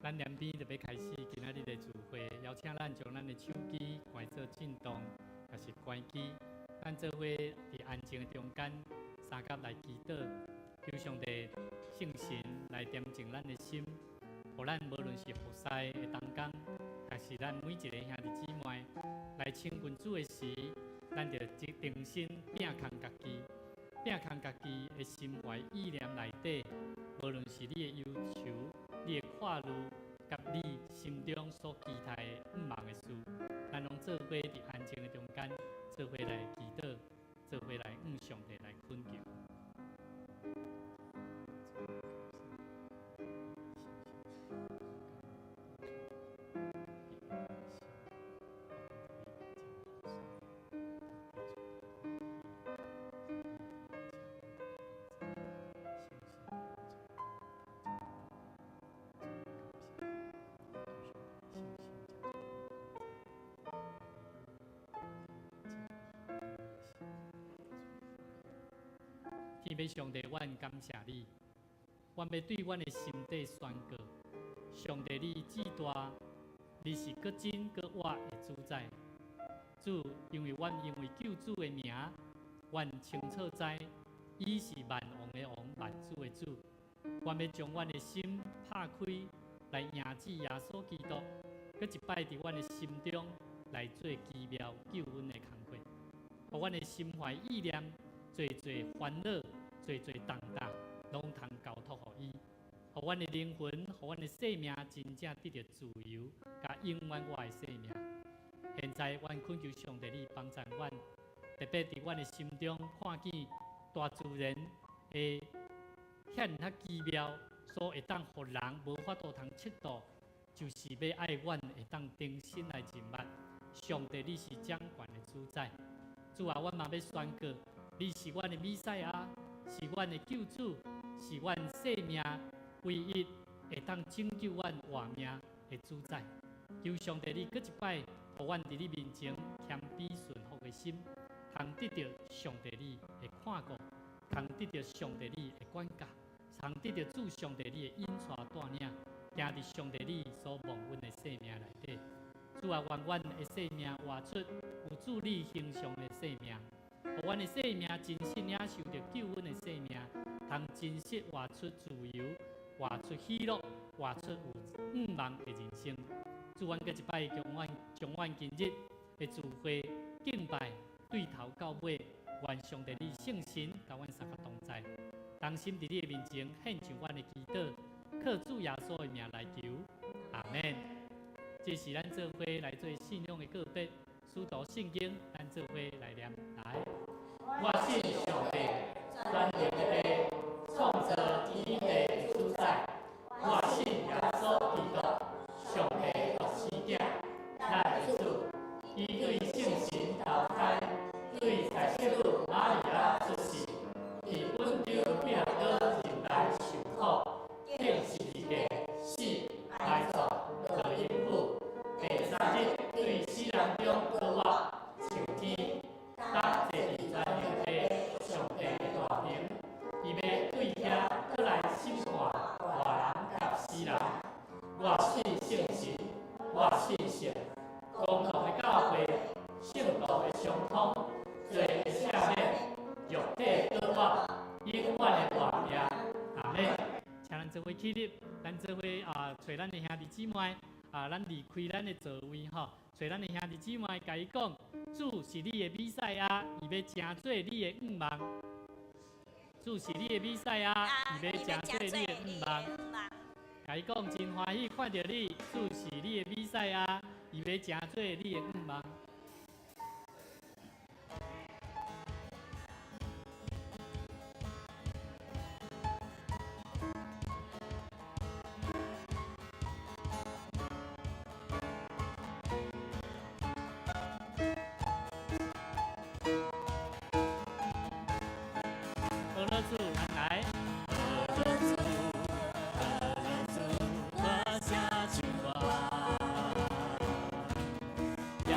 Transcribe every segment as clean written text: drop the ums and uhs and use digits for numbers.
咱两边就要开始今仔日的聚会，邀请咱将咱的手机关做震动，也是关机。咱做伙伫安静的中间，三甲来祈祷，求上帝圣神来点净咱的心，互咱无论是服侍的当中，还是咱每一个兄弟姊妹来请君主的时，咱就定心摒空家己，摒空家己的心怀意念内底，无论是你的忧愁。你的跨路，甲你心中所期待的不望的事，咱拢做伙伫安静的中间，做伙来祈祷，做伙来向上帝来恳求。天父上帝，阮感谢你，阮要对阮的心底宣告：上帝，你至大，你是搁真搁活的主宰。主，因为阮因为救主的名，阮清楚知，伊是万王的王，万主的主。阮要将阮的心拍开，来迎接耶稣基督，搁一摆伫阮的心中来做奇妙救恩的工课，互阮的心怀意念。最烦恼，最重担，拢通交托予伊，互阮的灵魂，互阮的生命真正得到自由，甲永远我的生命。现在，阮恳求上帝你帮助阮，特别伫阮的心中看见大自然的显较奇妙，所会当互人无法度通测度，就是要爱阮会当定心来认捌。上帝，你是掌权的主宰，主啊，阮嘛要宣告。你是阮的弥赛亚，是阮的救主，是阮生命唯一会当拯救阮活命的主宰。求上帝你搁一摆，互阮伫你面前谦卑顺服的心，通得到上帝你的看顾，通得到上帝你的管教，通得到主上帝你的引带带领，行伫上帝你所蒙恩的生命内底。主啊，愿阮的生命活出有主你形象的生命。互阮的生命真实领受着救恩的生命，通真实活出自由，活出喜乐，活出有盼望的人生。主，阮搁一摆将阮今日的聚会敬拜对头到尾，愿上帝你圣神甲阮三个同在，当心伫你的面前献上阮的祈祷，靠主耶稣的名来求，阿门。这是咱做伙来做信仰的告别。书读圣经，咱做伙来念来。我信上帝，专权的创造天地的主宰。我信耶稣基督，上帝独生子，咱的主，伊对圣神投胎，对在世女玛利亚出世，伫本州彼拉多人来受苦，钉十字架，死，埋葬，落阴府。第三日对死人中搁活，上天，当坐伫全能的上帝的大名，伊要对遐倒来审判活人甲死人。我信圣神，我信神，公道的教会，圣道的相通，罪的赦免，肉体搁活，永远的活命。阿门。请咱做伙起立，咱做伙找咱的兄弟姊妹。咱离开咱的座位吼，找咱的兄弟姊妹，甲伊讲，主是你的弥赛亚，伊要成做你的愿望。主是你的弥赛亚，伊要成做你的愿望。甲伊讲，真欢喜看到你，主是你的弥赛亚，伊要成做你的愿望。主，咱来。我下去吧，也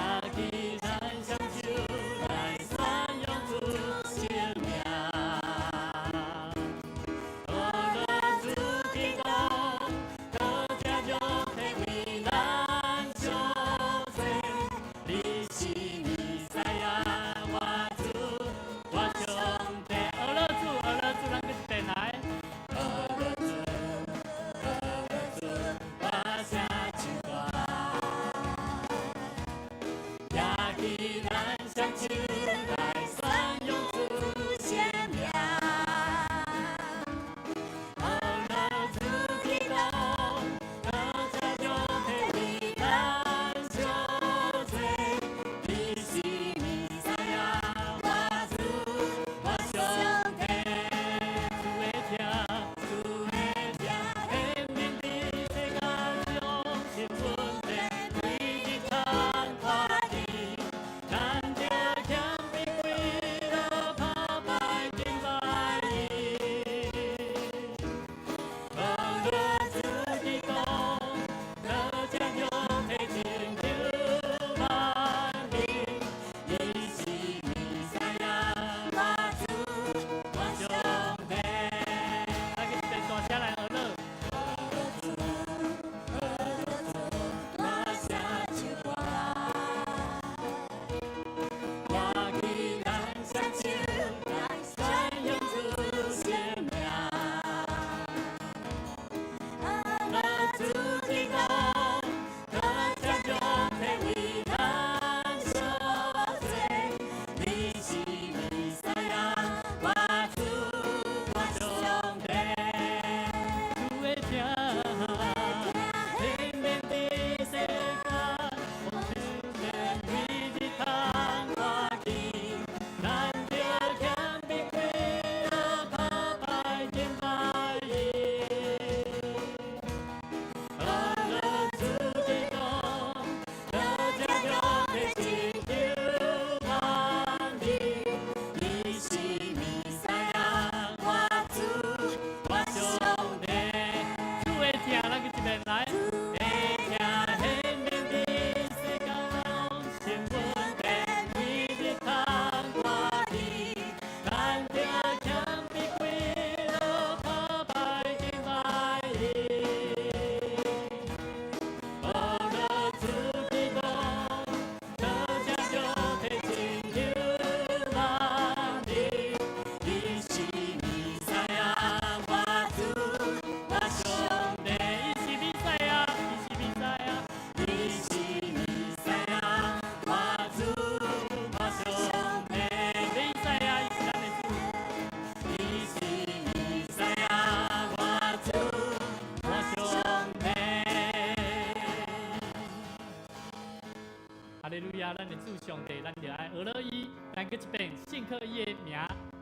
哈利路亚！咱的主上帝，咱就爱俄勒伊，咱搁一遍信靠伊的名，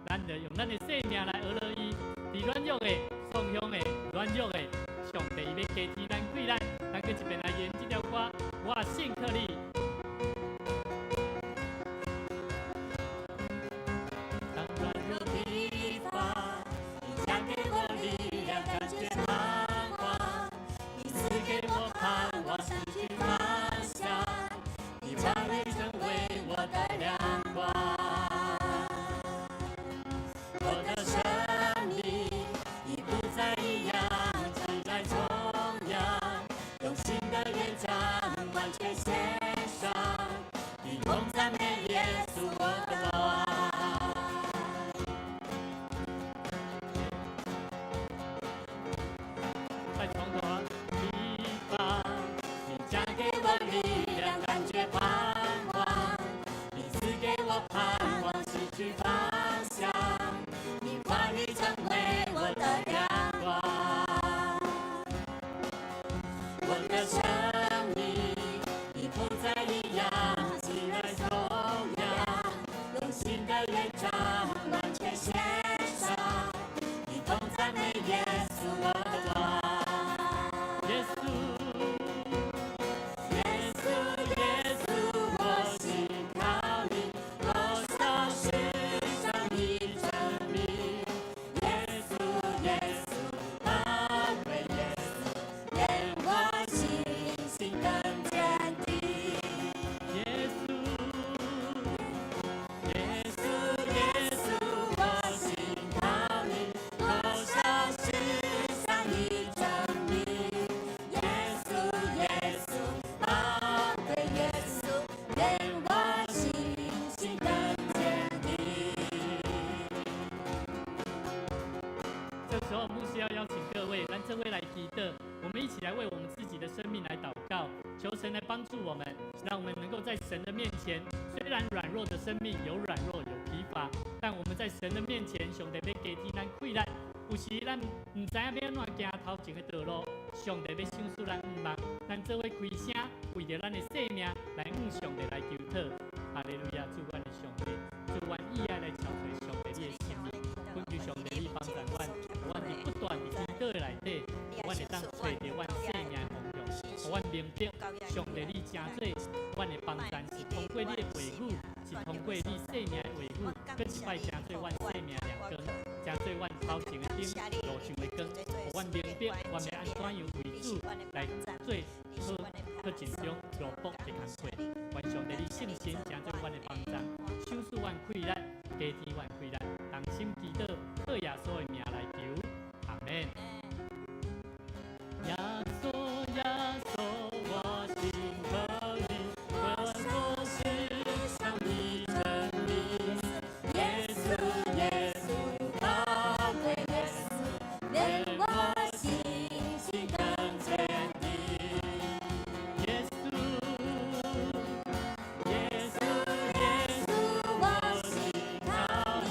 咱就用咱的生命来俄勒伊。伫软弱的、创伤的、软弱的，上帝伊要加添咱贵咱，咱搁一遍来演这条歌，我信靠你。当软弱地方，你加给我力量，感觉彷徨，你赐给我盼望，失去方向，你话语成为我的亮光。我的生命已不再一样，期待重阳，用新的乐章完全献上，你同赞美耶稣我的王。在从头地方，你加给我力量，感觉彷徨，你赐给我盼望，失去方向，你话语成为我的亮光。我的生命已不再一样，期待重阳，用新的乐章完全献上，你同赞美耶稣我的王。耶稣，耶稣，耶稣，我信靠你，多少世上你证明。耶稣，耶稣，宝贵耶稣，令我信更坚定。耶稣，耶稣，耶稣，我信靠你，多少世上你证明。耶稣，耶稣，宝贵耶稣，令我信更坚定。这时候，牧师要邀请各位，咱这位来祈祷，我们一起来为我们自己的生命来祷告，求神来帮助我们，让我们能够在神的面前，虽然软弱的生命有软弱有疲乏，但我们在神的面前，上帝要加添咱贵咱。有时咱唔知影要安怎行头前的道路，上帝要赏赐咱五望，咱做伙开声，为着咱的生命来向上帝来求讨。哈利路亚，主阮的上帝，主阮意爱来找寻上帝你的心意，根据上帝你帮助阮，阮伫不断伫祈祷的内底，阮会当找到阮生命的方向，阮明白上帝你真做，阮的帮助是通过你的话语，是通过你生命的话语，搁一摆真做阮生命的亮光，真做阮头前的灯，路上的光，互阮明白，阮要安怎样为主来做好，搁尽中罗卜的工作。愿上帝你圣神真做阮的帮助，赏赐阮气力，加添阮气力，同心祈祷，靠耶稣的名来求，阿门。耶稣，耶稣，我信靠你，我所世上你证明。耶稣，耶稣，宝贵耶稣，令我信更坚定。耶稣，耶稣，耶稣，我信靠你，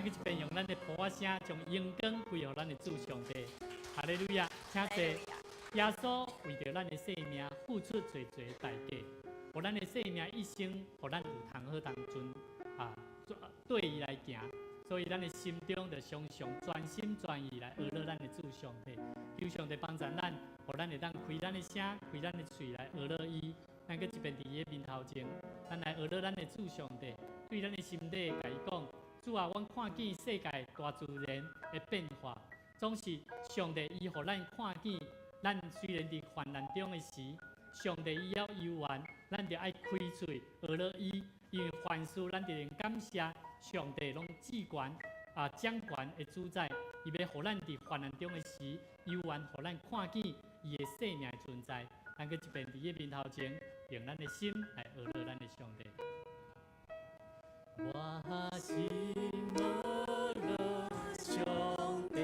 咱去一边用咱的普话声，将荣光归予咱的主上帝。哈利路亚！请坐。耶稣为着咱的性命付出最多的代价，互咱的性命一生，互咱有通好当尊对伊来行。所以咱的心中就常常专心专意来学乐咱的主上帝，求上帝帮助咱，互咱会当开咱的声，开咱的嘴来学乐伊。咱搁一边伫伊的面头前，咱来学乐咱的主上帝，对咱的心底甲伊讲：主啊，阮看见世界大自然的变化，总是上帝伊互咱看见。咱虽然伫患难中的时，上帝伊要游玩，咱就爱开嘴学乐伊，因为凡事咱就能感谢上帝拢至权掌权的主宰，伊要互咱伫患难中的时游玩，互咱看见伊的生命的存在。咱搁一边伫伊面头前，用咱的心来学乐咱的上帝。我心学乐上帝。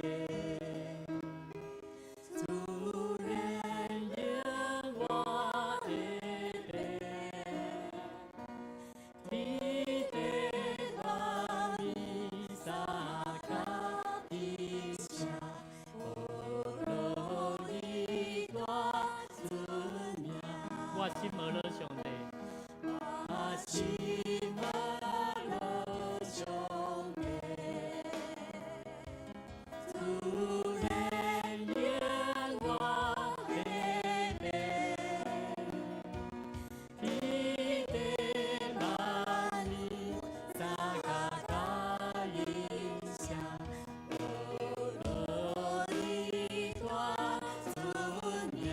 心乐乐上帝，我心乐乐上帝，主人眼我黑白，你的那里撒嘎嘎影响，乐乐一段尊名。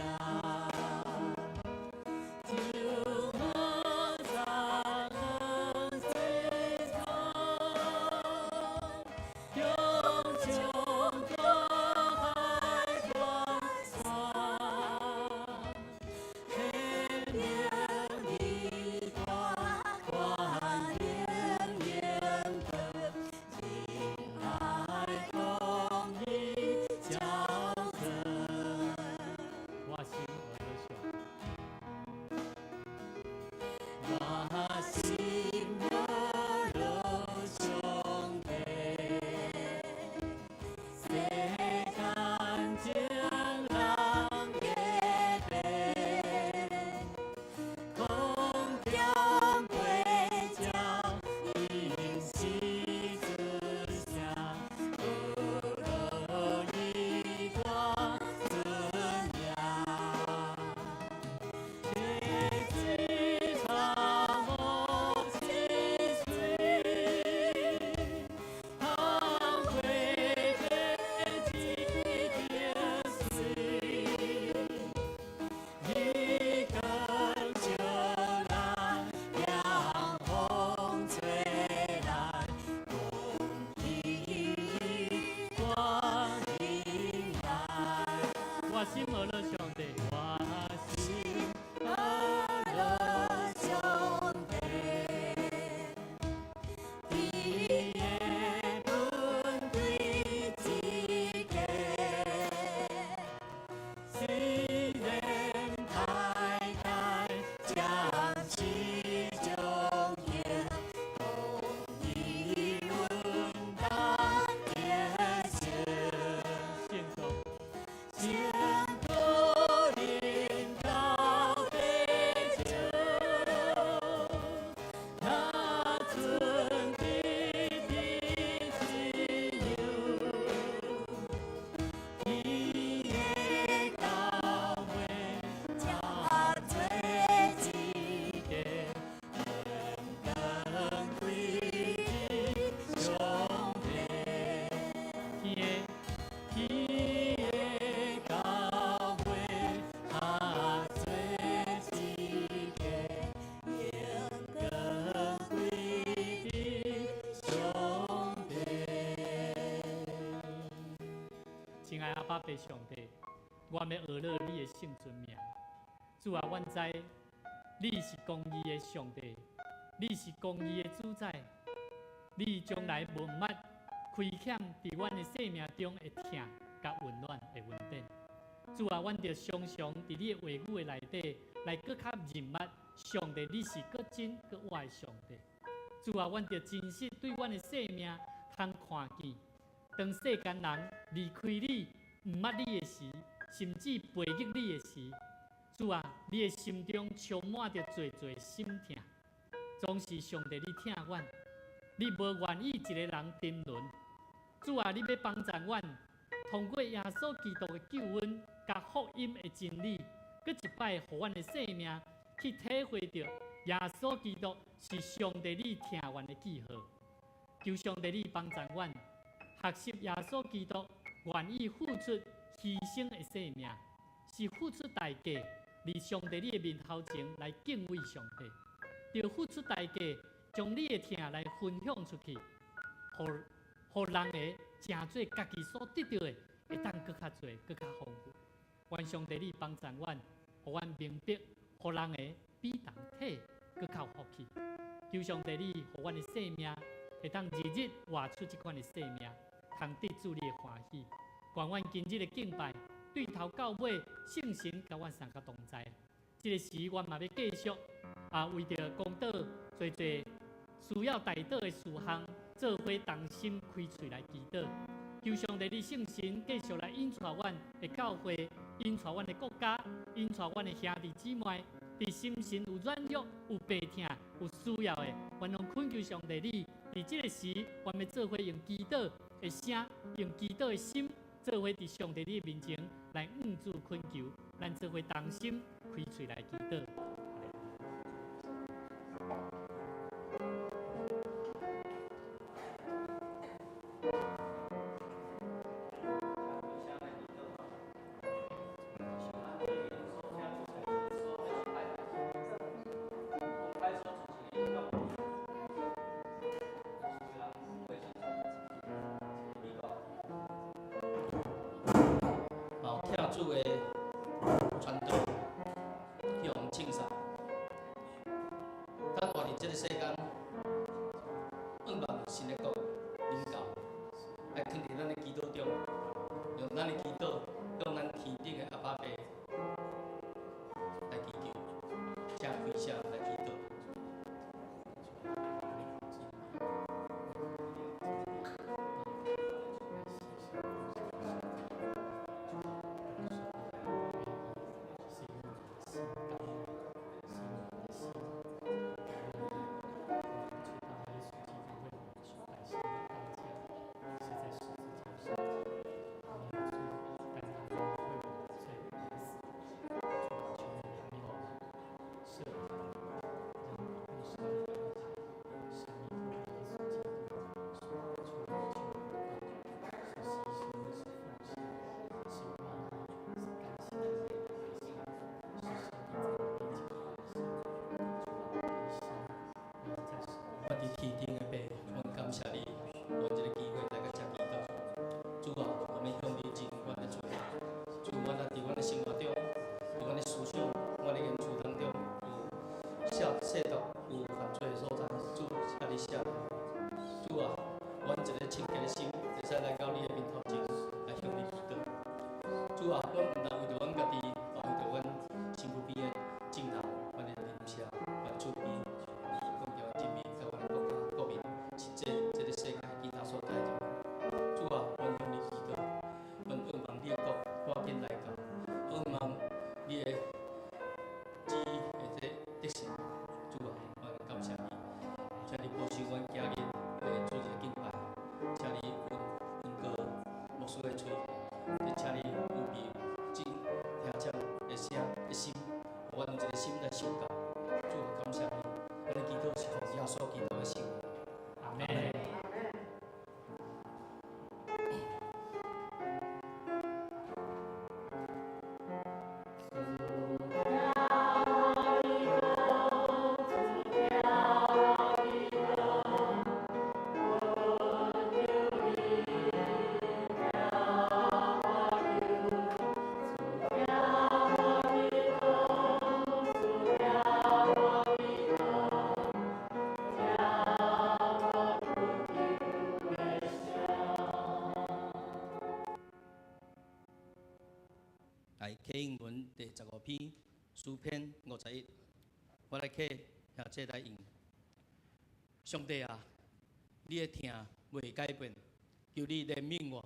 心乐乐上帝，我心乐乐上帝，你的本对自己，虽然太太将其中也同一论当天时，献奏。亲爱阿爸爸上帝，我要学乐你的圣尊名。主啊，阮知你是公义的上帝，你是公义的主宰，你将来无捌亏欠伫阮的生命中的疼甲温暖的稳定。主啊，阮着常常伫你的话语的内底来搁较认捌上帝，你是搁真搁活的上帝。主啊，阮着真实对阮的生命通看见，当世间人离开你、毋捌你的时，甚至背逆你的时，主啊，你的心中充满着侪侪心痛，总是上帝你疼阮，你无愿意一个人沉沦。主啊，你要帮助阮，通过耶稣基督的救恩，甲福音的真理，搁一摆，互阮的生命去体会着耶稣基督是上帝你疼阮的记号。求上帝你帮助阮，学习耶稣基督愿意付出牺牲的生命，是付出代价，伫上帝你的面头前来敬畏上帝，要付出代价，将你的疼来分享出去，互人会正做家己所得到的，会当搁较侪、搁较丰富。愿上帝你帮助阮，互阮明白，互人会比人体搁较福气。求上帝你，互阮的生命会当日日活出这款的生命，通得主你的欢喜。愿阮今日的敬拜，对头到尾，圣神甲阮三个同在。这个时，阮嘛要继续为着公道做需要代祷的事项，做伙同心开嘴来祈祷。求上帝你圣神继续来引带阮的教会，引带阮的国家，引带阮的兄弟姊妹，伫心神有软弱、有病痛、有需要的，愿拢恳求上帝你。伫这个时，阮要做伙用祈祷的声，用祈祷的心，做伙伫上帝你面前来主恳求，咱做伙同心开嘴来祈祷。听主的传道，去互敬赏。咱活伫这个世间，盼望神的国临到，爱肯定咱的祈祷中，用咱的祈祷，向咱天顶的阿爸爸来祈求，请开声来祈祷。天顶的爸，阮感谢你，阮这个机会来甲遮祈祷。主啊，我们向你尽阮的罪。主，阮啊，伫阮的生活中，伫阮的思想、阮的言辞当中，有亵渎、有犯罪的所在。主，请你赦免。主啊，阮一个清洁的心，会使来到你的面头前，来向你祈祷。主啊，阮毋但为着阮家己，嘛为着阮身躯边的政党、阮的邻舍、阮厝边。这个世界其他所在的，主啊，阮向你祈祷，阮盼望你的国赶紧来到，盼望你的旨意会得成。主啊，阮感谢你，请你保守阮今日的主日敬拜，请你恩膏牧师的嘴，也请你有备真听将的声的心，互阮有一个心来受教。主啊，感谢你，阮的祈祷是奉耶稣基督的圣名。阿门。来启应文第15篇诗篇51，我来启，或者来用。上帝啊，你的疼袂改变，求你怜悯我。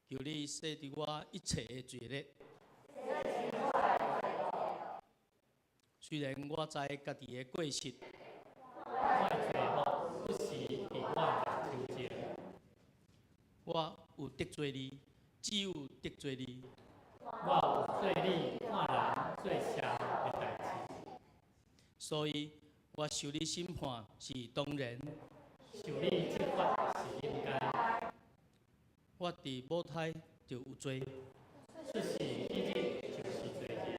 求你洗除我一切的罪孽。虽然我知家己的过失，我的罪恶不是伫我面头前，我有得罪你，只有得罪你。我有做你看人最邪的代志，所以我受你审判是当然。受你惩罚是应该。我伫母胎就有罪，出世以日就是罪孽。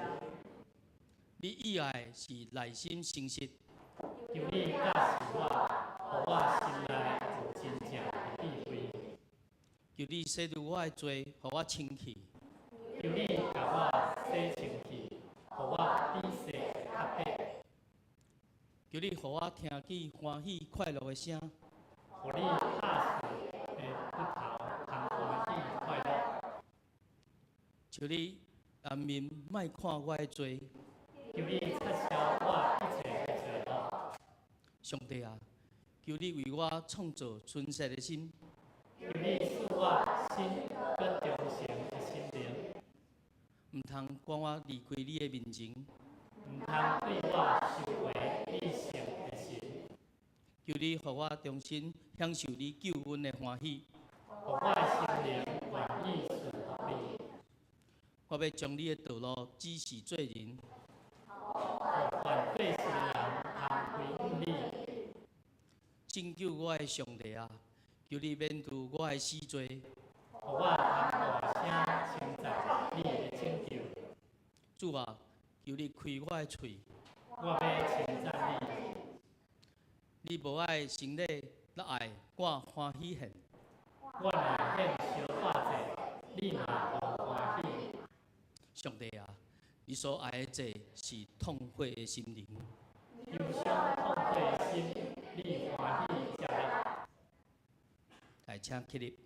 你以外是内心诚实，求你教示我，互我心内有真正的智慧。求你洗除我的罪，互我清气。求你甲我洗清气，互我比洗较白。求你互我听见欢喜快乐的声，互你拍碎的骨头，通欢喜快乐。求你人民莫看我的罪。求你撤销我一切的罪恶。上帝啊，求你为我创造纯实的心，求你赐我新跟忠诚的心灵，毋通赶我离开你的面前。毋通对我收回你圣的心。求你互我重新享受你救恩的欢喜。互我的心灵愿意顺服你。我要将你的道路指示做人，互犯罪世人通归你。拯救我的上帝啊，求你免除我的死罪。互我通大声称赞你的拯救。主啊，求你开我的嘴，我要称赞你。你无爱成礼，若爱我欢喜献。我若献烧化祭，你嘛互欢喜。上帝啊，你所爱的祭是痛悔的心灵。忧伤痛悔的心，你欢喜接纳。来，请起立。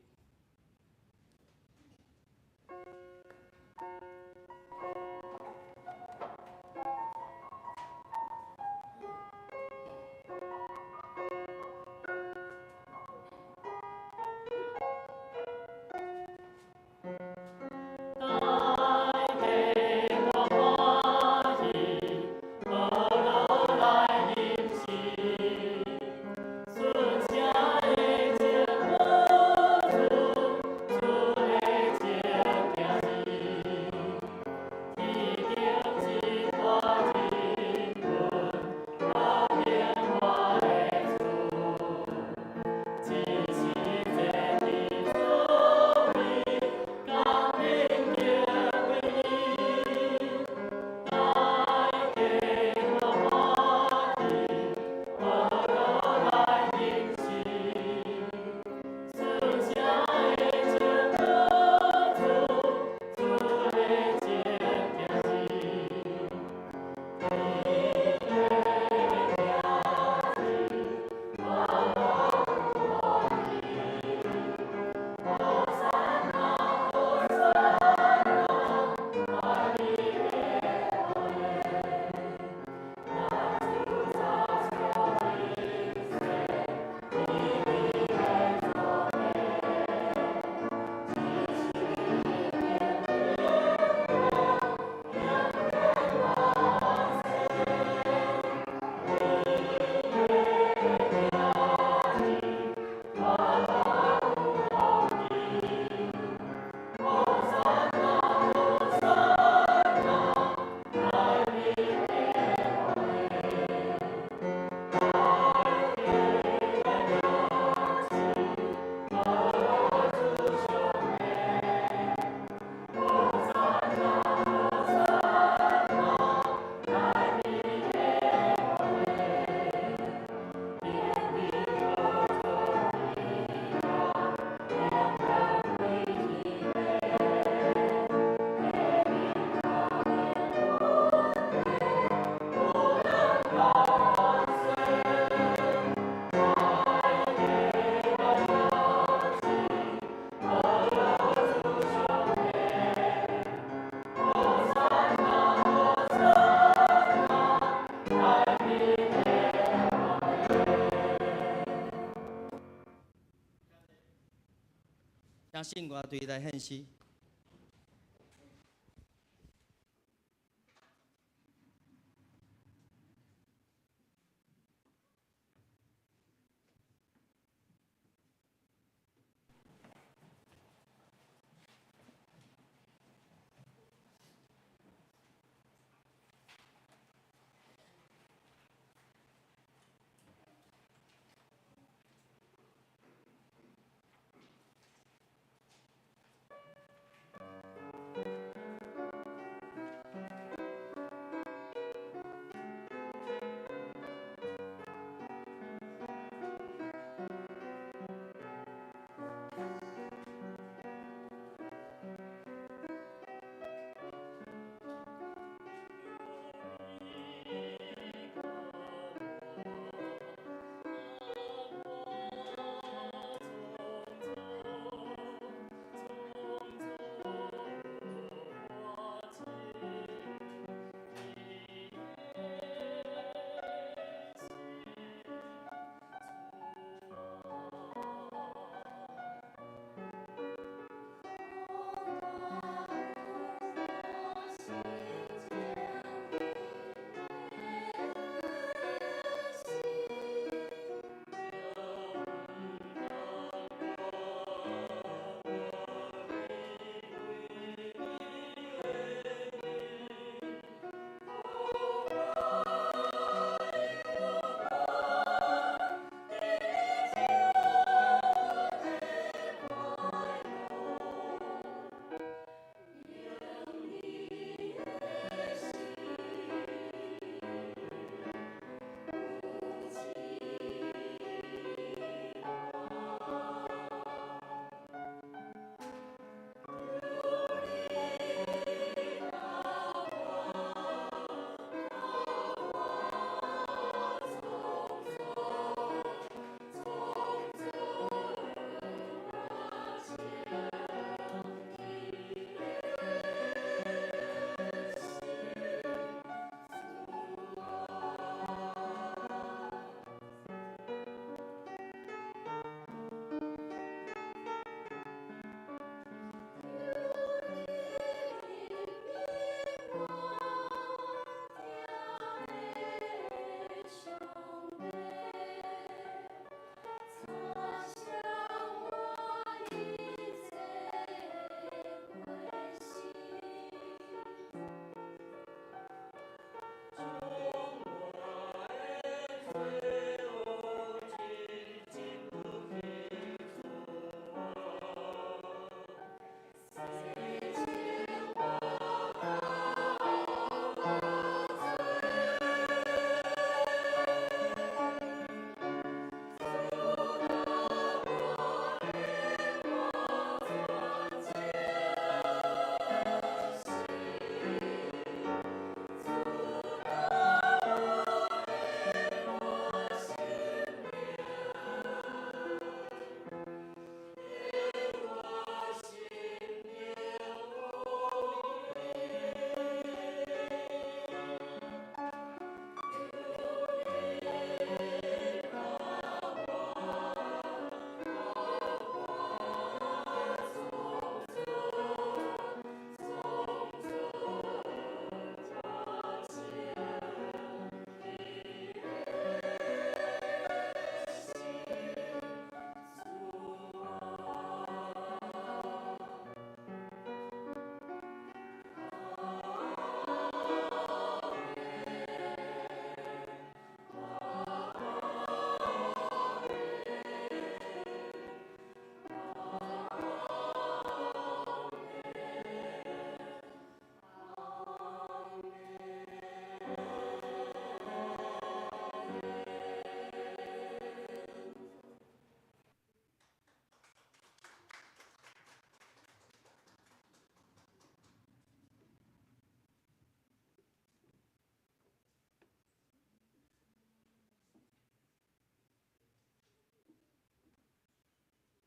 顺下的情不相信我对来献诗。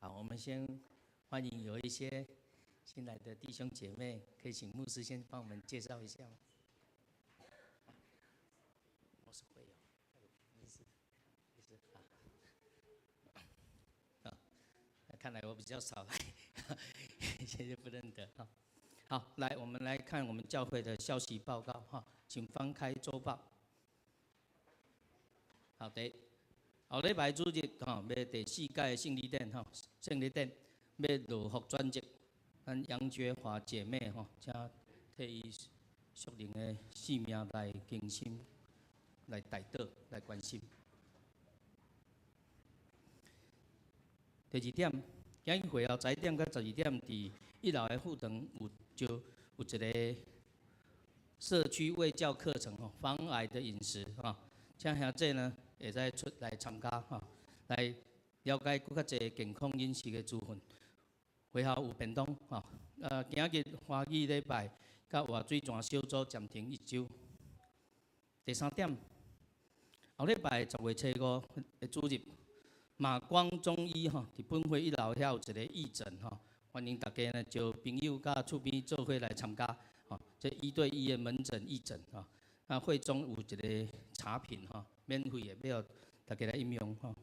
好，我们先欢迎有一些新来的弟兄姐妹，可以请牧师先帮我们介绍一下吗？我是会友，没事，没事啊。看来我比较少来，有些不认得哈。好，来，我们来看我们教会的消息报告哈，请翻开周报。好的，后礼拜主日哈，要第4届的圣礼典哈，圣礼典要落福转接，咱杨觉华姐妹哈，请替伊属灵的性命来更新，来带导，来关心。第2点，今日会后10点到12点，伫1楼的副堂有一个社区卫教课程吼，防癌的饮食哈，请兄弟呢会使出来参加哈，来了解更较侪健康饮食的资讯。会后有便当哈，今日欢喜礼拜，甲活水泉小组暂停1周。第3点，后礼拜10月5的主日。马光中医吼，伫本会1楼遐有一个义诊吼，欢迎大家呢招朋友甲厝边做伙来参加吼，这1对1的门诊义诊吼，那会中有一个茶品吼，免费的，要大家来饮用吼。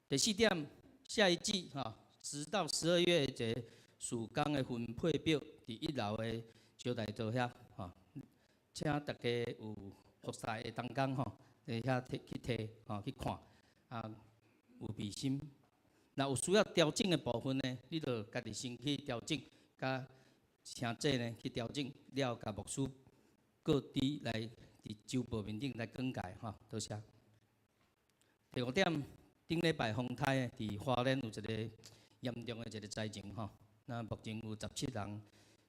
第4点，下一季吼，10到12月这暑工的分配表，伫1楼的招待座遐吼，请大家有服侍的同工吼，伫遐去摕吼去看。有备心。若有需要调整的部分呢，你着家己先去调整，甲兄弟呢去调整，了甲牧师各地来伫周报面顶来更改吼，多谢。第5点，顶礼拜风台伫花莲有一个严重的一个灾情吼，那目前有17人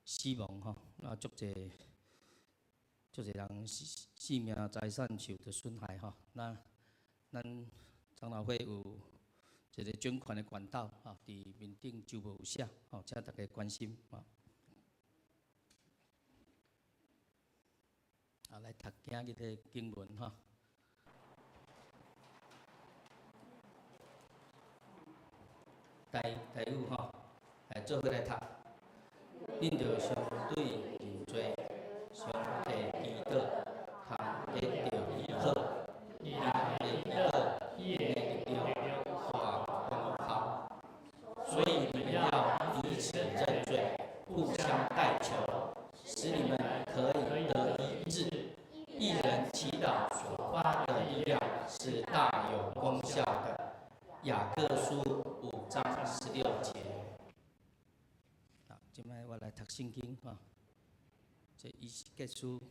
死亡吼，足侪人性命财产受到损害吼，那咱。长老会有一个捐款的管道，吼，伫面顶就无有写，吼，请大家关心，吼。好，来读今日的经文，吼。第5吼，来做伙来读。恁着相对认罪，相对祈祷，通得到医好，因为医好。所以你们要彼此认罪，互相代求，使你们可以得医治。一人祈祷所发的力量是大有功效的。雅各书5章16节。好，今摆我来读圣经哈。这以西结书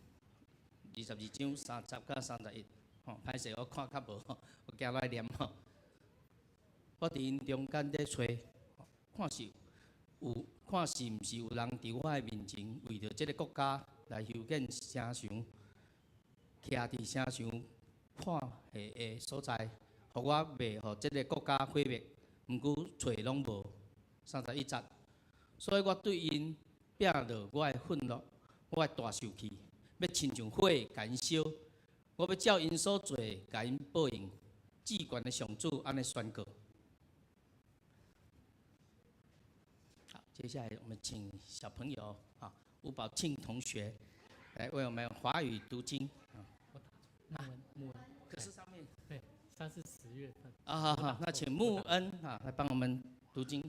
22章30到31。吼，歹势我看较无吼，我惊来念吼。我伫因中间咧找，看是毋是有人伫我的面前，为着即个国家来修建城墙，徛伫城墙破下的所在，互我袂互即个国家毁灭。毋过找拢无。31节，所以我对因摒落我的愤怒，我的大受气，要亲像火甲因烧。我要照因所做，甲因报应。至高的上主安尼宣告。好，接下来我们请小朋友啊，吴宝庆同学来为我们华语读经。木恩，可是上面对，他是10月份。好，那请木恩啊来帮我们读经。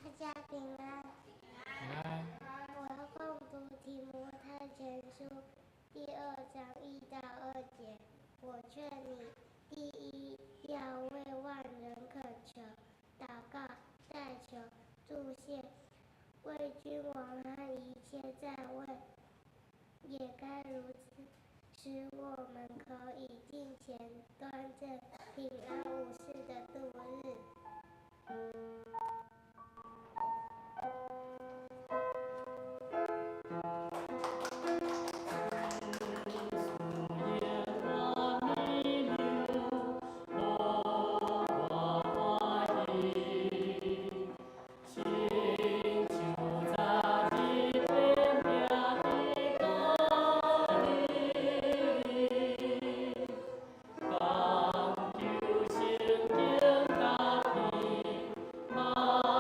大家平安。平安。我要共读提摩太前书第2章1到2节。我劝你，第一要为万人恳求、祷告、代求、祝谢，为君王和一切在位，也该如此，使我们可以敬虔、端正、平安无事的度日。光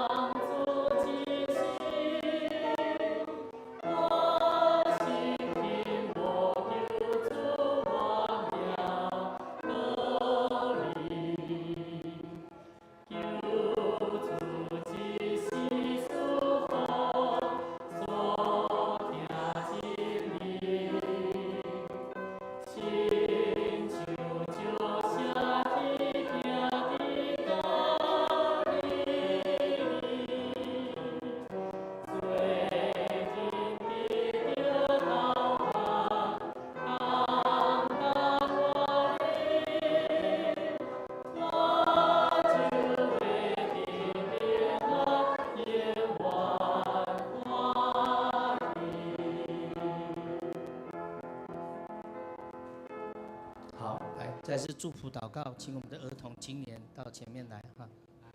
再次祝福祷告，请我们的儿童青年到前面来哈。来，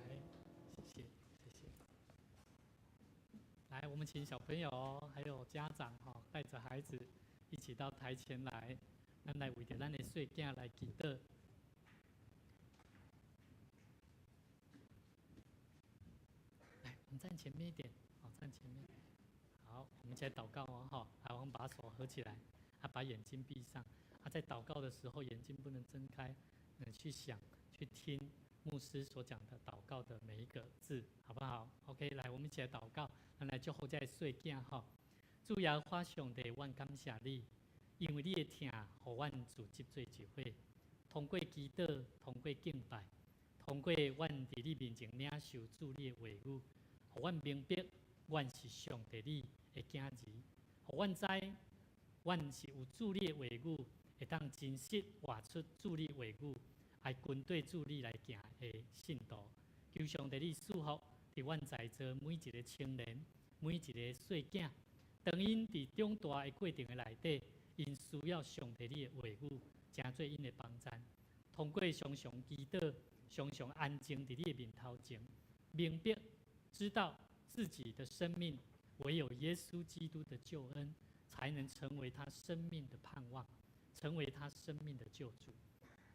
谢谢，谢谢。来，我们请小朋友还有家长带着孩子一起到台前来，咱来为着咱的细囝来祈祷。来，我们站前面一点，站前面。好，我们一起来祷告好，我们把手合起来，把眼睛闭上。在祷告的时候，眼睛不能睁开，去想、去听牧师所讲的祷告的每一个字，好不好 ？OK， 来，我们一起来祷告。咱来祝福这细囝主耶和华上帝，阮感谢你，因为你的听，互阮自集做一伙，通过祈祷，通过敬拜，通过阮伫你面前领受主你的话语，互阮明白，阮是上帝你的囝儿，互阮知，阮是有主你的话语。会当真实活出主你话语，来跟对主你来行的信徒。求上帝你赐福，伫阮在座每一个青年，每一个细囝，当因伫长大的过程的内底，因需要上帝你的话语，成做因的帮助。通过常常祈祷，常常安静伫你的面头前，明白知道自己的生命唯有耶稣基督的救恩，才能成为他生命的盼望。成为他生命的救主，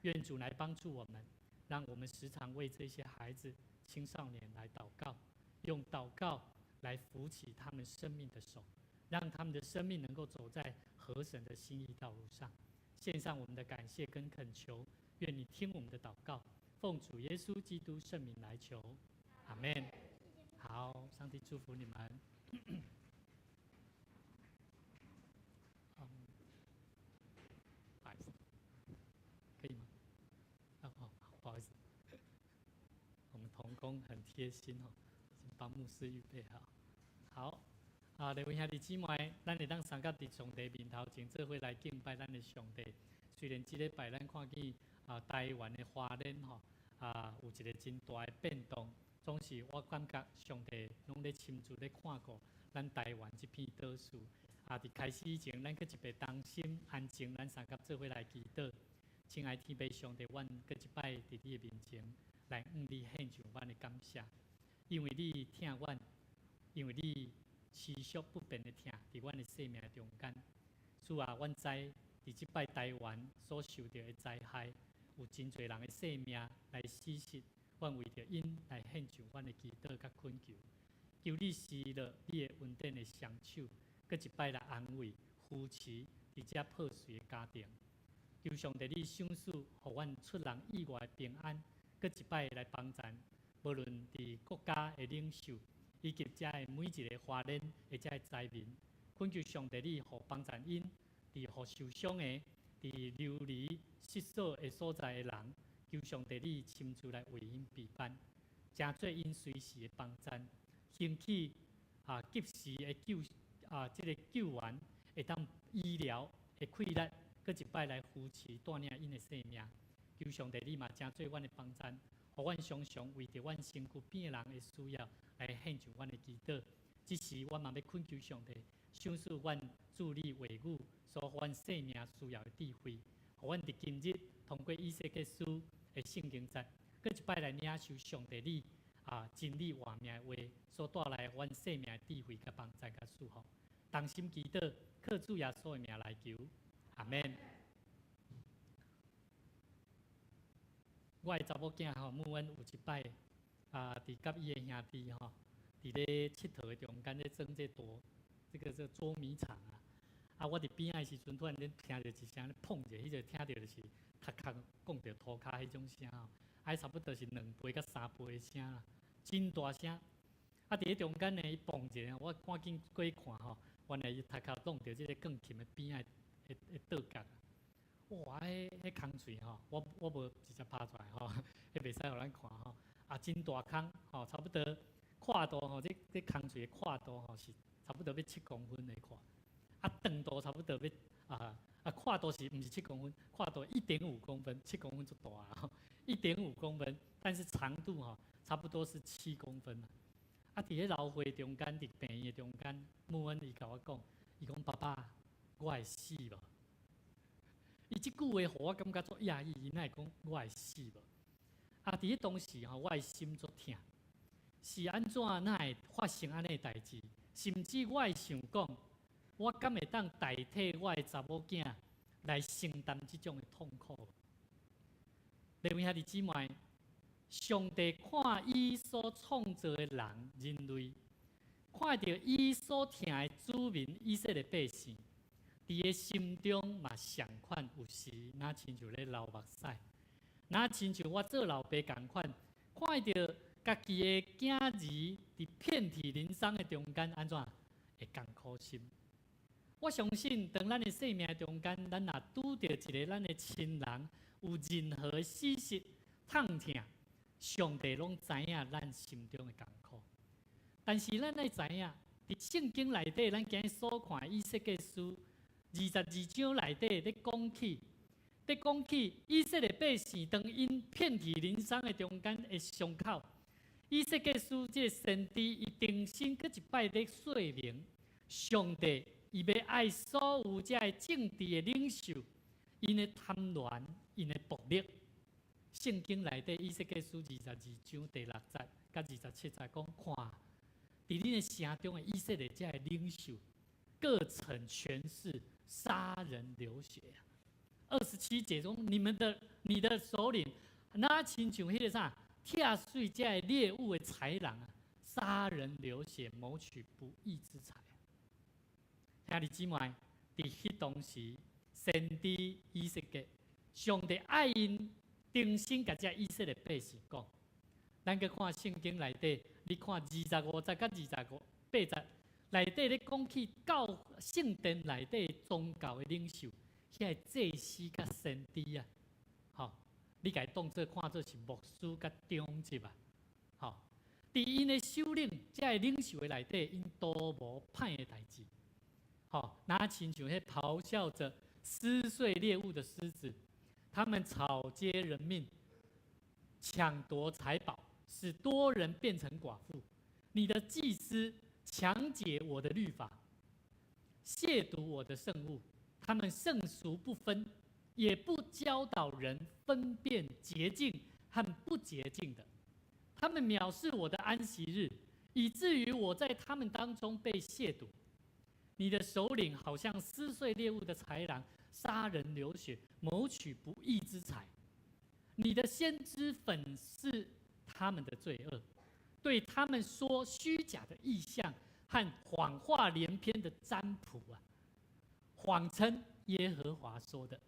愿主来帮助我们，让我们时常为这些孩子、青少年来祷告，用祷告来扶起他们生命的手，让他们的生命能够走在合神的心意道路上。献上我们的感谢跟恳求，愿你听我们的祷告，奉主耶稣基督圣名来求，阿们。好，上帝祝福你们。可以吗？不好意思，我们同工很贴心已经帮牧师预备好。好，各位兄弟姊妹，咱会当三甲伫上帝面头前，做伙来敬拜咱的上帝。虽然这礼拜咱看见台湾的花莲有一个真大的变动，总是我感觉上帝拢咧亲自咧看顾咱台湾这片岛屿。伫开始以前，咱搁一别当心安静，咱三甲做伙来祈祷。亲爱天父上帝，阮搁一摆伫你的面前来向你献上阮的感谢，因为你听阮，因为你持续不变的听伫阮的生命中间。主啊，阮知伫即摆台湾所受到的灾害，有真侪人的生命来死失，阮为着因来献上阮的祈祷甲恳求，求你施落你的恩典的双手，搁一摆来安慰、扶持伫遮破碎的家庭。求上帝你赏赐，互阮出人意外的平安，搁一摆来帮助，无论伫国家的领袖，以及遮的每一个华人的遮的灾民，恳求上帝你互帮助因，伫互受伤的，伫流离失所的所在的人，求上帝你亲自来为因陪伴，成做因随时的帮助，兴起及时的这个救援，会当医疗的困难。搁一摆来扶持带领因的生命，求上帝你嘛成做阮的帮助，互阮常常为着阮身躯边的人的需要来献上阮的祈祷。只是阮嘛要恳求上帝，赏赐阮助力话语，所互阮生命需要的智慧，互阮伫今日通过以西结书的圣经节，搁一摆来领受上帝你真理活命的话所带来阮生命的智慧甲帮助甲祝福。同心祈祷，靠主耶稣的名来求。阿们。我的查某囝母恩有一摆伫甲伊的兄弟伫咧佚佗的中间咧装这个捉迷藏我伫边仔的时阵，突然间听到一声咧碰者，迄个听到就是咔咔讲着涂骹迄种声差不多是2倍到3倍的声啦，真大声。伫咧中间呢，伊碰一下，我赶紧过去看原来伊头壳弄着即个钢琴的边仔。倒角，哇！迄空喙我无直接拍出来迄袂使互咱看真大空差不多跨度这空喙的跨度是差不多要7公分的宽，长度差不多要跨度是毋是7公分？跨度1.5公分，7公分就大1.5公分，但是长度差不多是7公分伫咧老会中间，伫病院的中间，母恩伊甲我讲，伊讲爸爸。我会死无？伊即句话，互我感觉足压抑，伊哪会讲我会死无？啊！伫迄当时吼，我的心足痛，是安怎哪会发生安尼代志？甚至我会想讲，我敢会当代替我的查某囝来承担即种的痛苦？弟兄兄弟姊妹，上帝看伊所创造的人类，看到伊所疼的子民以色列百姓，伫个心中嘛相款有时，那亲像咧流目屎，那亲像我做老爸共款，看到家己的囝儿伫遍体鳞伤的中间，安怎会艰苦心？我相信，当咱的生命中间，咱若拄着一个咱的亲人有任何死失、痛痛，上帝拢知影咱心中的艰苦。但是咱要知影，伫圣经内底，咱今日所看以色列书22章内底咧讲起以色列百姓当因遍体鳞伤的中间的伤口，以色列书这个先知伊重新搁一摆咧说明，上帝伊要爱所有这个政治的领袖，因的贪婪，因的暴力。圣经内底以色列书22章第6节甲27节讲，看，伫恁的城中的以色列这个领袖，各逞权势，杀人流血。27节中，你的首领，那亲像迄个啥，拆碎这个猎物的豺狼啊，杀人流血，谋取不义之财。兄弟姊妹，伫迄当时，先知以色列，上帝爱因重新甲这以色列百姓讲。咱去看圣经内底，你看25节甲8节内底咧讲起教圣殿内底宗教的领袖，遐个祭司甲先知啊，吼，你家当做看做是牧师甲长执啊，吼，伫因的首领，这个领袖的内底，因都无歹的代志。那亲像迄咆哮着撕碎猎物的狮子，他们草菅人命，抢夺财宝，使多人变成寡妇。你的祭司强解我的律法，亵渎我的圣物。他们圣俗不分，也不教导人分辨洁净和不洁净的。他们藐视我的安息日，以至于我在他们当中被亵渎。你的首领好像撕碎猎物的豺狼，杀人流血，谋取不义之财。你的先知粉饰他们的罪恶，对他们说虚假的意象和谎话连篇的占卜啊，谎称耶和华说的，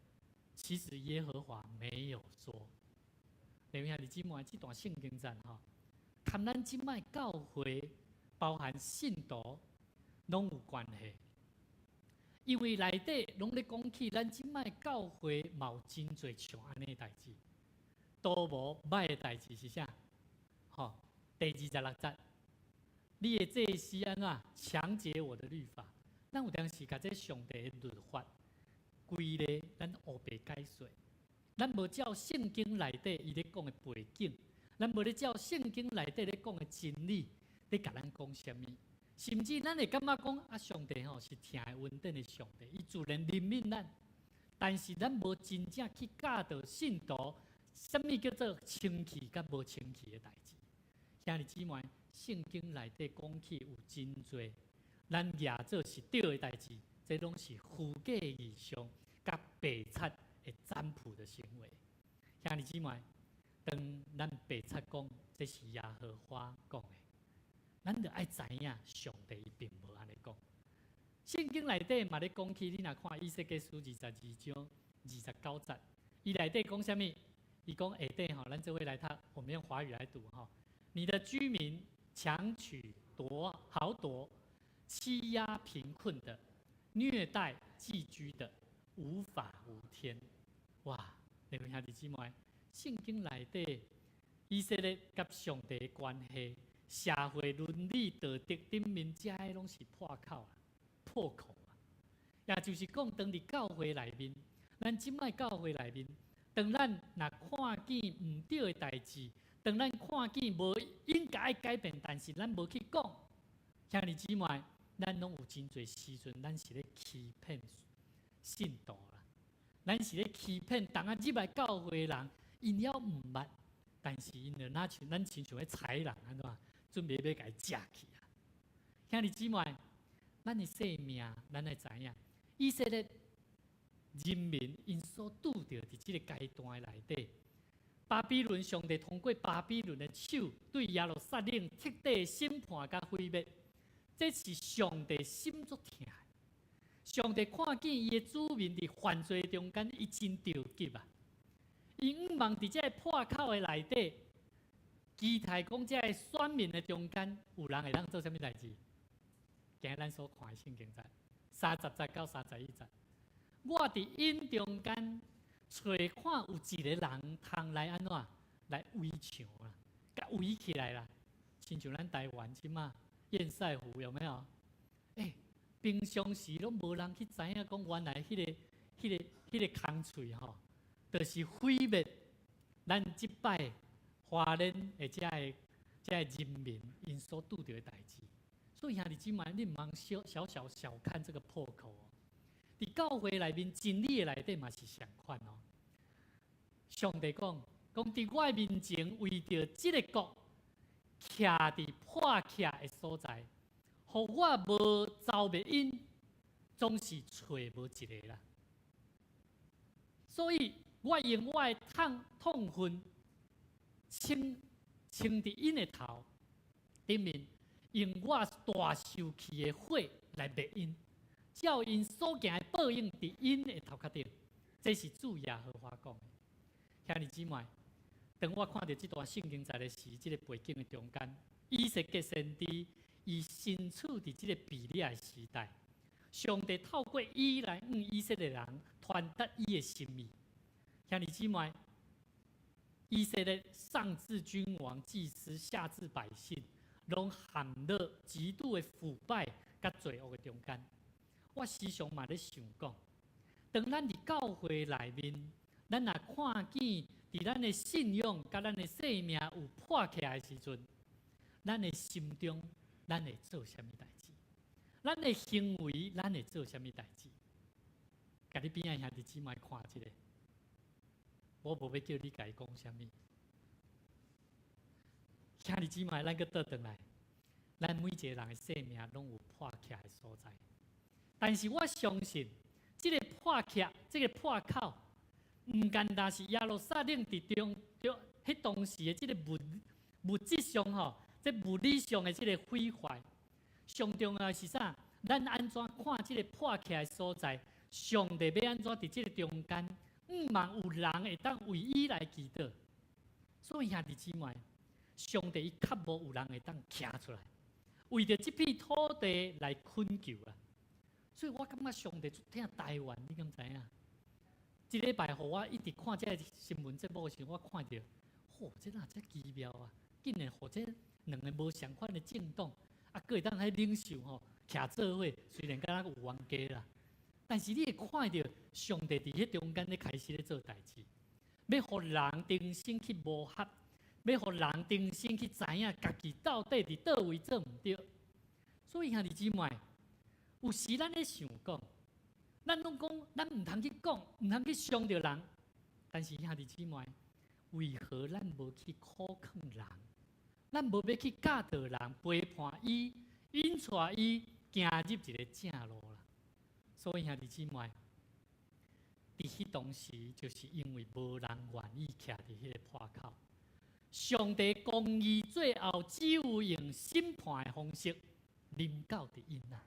其实耶和华没有说。弟兄姊妹，这段圣经站哈，跟咱今麦教会包含信徒，拢有关系。因为内底拢咧讲起，咱即摆教会嘛有真侪像安尼代志，都无歹的代志是啥？第26节，你的祭司安怎强解我的律法？咱有当时甲这上帝的律法，规个咱黑白解说，咱无照圣经内底伊咧讲的背景，咱无咧照圣经内底咧讲的真理，咧甲咱讲什么？甚至咱会感觉讲啊，上帝是疼的稳定的上帝，伊自然怜悯咱。但是咱无真正去教导信徒，什么叫做清气甲无清气的代志。兄弟姊妹，圣经内底讲起有真多，咱亚做是对的代志，这拢是虚假异象甲白贼的占卜的行为。兄弟姊妹，当咱白贼讲这是耶和华讲的。咱就爱知影，上帝并无安尼讲。圣经内底嘛咧讲起，你若看以西结书22章29节，伊内底讲啥物？伊讲下底吼，咱这位来读，我们用华语来读吼。你的居民强取豪夺，欺压贫困的，虐待寄居的，无法无天。哇！弟兄兄弟姊妹，圣经内底以色列甲上帝的关系。社会伦理道德顶面，这些拢是破口啊、破口啊。也就是讲，当伫教会内面，咱即摆教会内面，当咱若看见唔对的代志，当咱看见无应该改变，但是咱无去讲，兄弟姊妹，咱拢有真侪时阵，咱是咧欺骗信徒啦。咱是咧欺骗，当下入来教会的人，因了毋捌，但是因着咱亲像咧豺人安怎，准备要甲伊食去啊！兄弟姊妹，咱的性命，咱来知影，以色列人民因所拄着伫即个阶段的内底，巴比伦上帝通过巴比伦的手，对耶路撒冷彻底审判甲毁灭，这是上帝心足痛的。上帝看见伊的子民伫犯罪中间，伊真着急啊！伊毋望伫这破口的内底，期待讲这个选民的中间有人会当做啥物代志？今日咱所看的圣经节30节到31节，我伫因中间找看有一个人通来安怎来围墙啦，甲围起来啦，亲像咱台湾即马堰塞湖有没有？平常时拢无人去知影讲原来迄个空喙吼，就是毁灭咱即摆华人的这个人民因所拄着的代志。所以兄弟姊妹，你毋通小看这个破口哦。伫教会内面真理的内底嘛是相款哦。上帝讲伫我的面前为着即个国，徛伫破徛的所在。互我无走袂因，总是找无一个啦。所以我用我的痛恨称伫因的头顶面，用我大受气的火来灭因，叫因所行的报应伫因的头壳顶。这是主耶和华讲的。兄弟姊妹，当我看到这段圣经在的时，这个背景的中间，以色列先知。伊身处伫即个比利亚时代，上帝透过伊来以色列人传达伊的心意。兄弟姊妹，以色列上至君王、祭司，下至百姓，拢陷入极度的腐败甲罪恶的中间。我时常嘛咧想讲，当咱伫教会内面，咱若看见伫咱的信仰甲咱的生命有破起来的时阵，咱的心中。咱会做啥物代志？咱的行为，咱会做啥物代志？甲你边仔兄弟姊妹看一下，我无要叫你甲伊讲啥物。兄弟姊妹，咱搁倒转来，咱每一个人的生命拢有破徛的所在。但是我相信，这个破徛，这个破口，唔单单是耶路撒冷伫中迄当时的这个物质上吼。这物理上的这个毁坏，上重要的是啥？咱安怎看这个破起来所在？上帝要安怎伫这个中间？毋望有人会当为伊来祈祷。所以兄弟姊妹，上帝伊较无有人会当徛出来，为着这片土地来困求啊！所以我感觉上帝就听台湾，你敢知影？一礼拜，互我一直看这个新闻节目的时候，我看到，这哪这奇妙啊！竟然互这两个无相款的政党，佫会当喺领袖吼徛做伙，虽然敢若有冤家啦，但是你会看到上帝伫迄中间咧开始咧做代志，要互人定心去磨合，要互人定心去知影家己到底伫倒位做毋对。所以兄弟姊妹，有时咱咧想讲，咱拢讲咱毋通去讲，毋通去伤着人，但是兄弟姊妹，为何咱无去苦劝人？咱无要去教导人，陪伴伊，引带伊行入一个正路啦。所以兄弟姊妹，伫迄当时，就是因为无人愿意徛伫迄个破口，上帝公义最后只有用审判的方式临到伫因啦。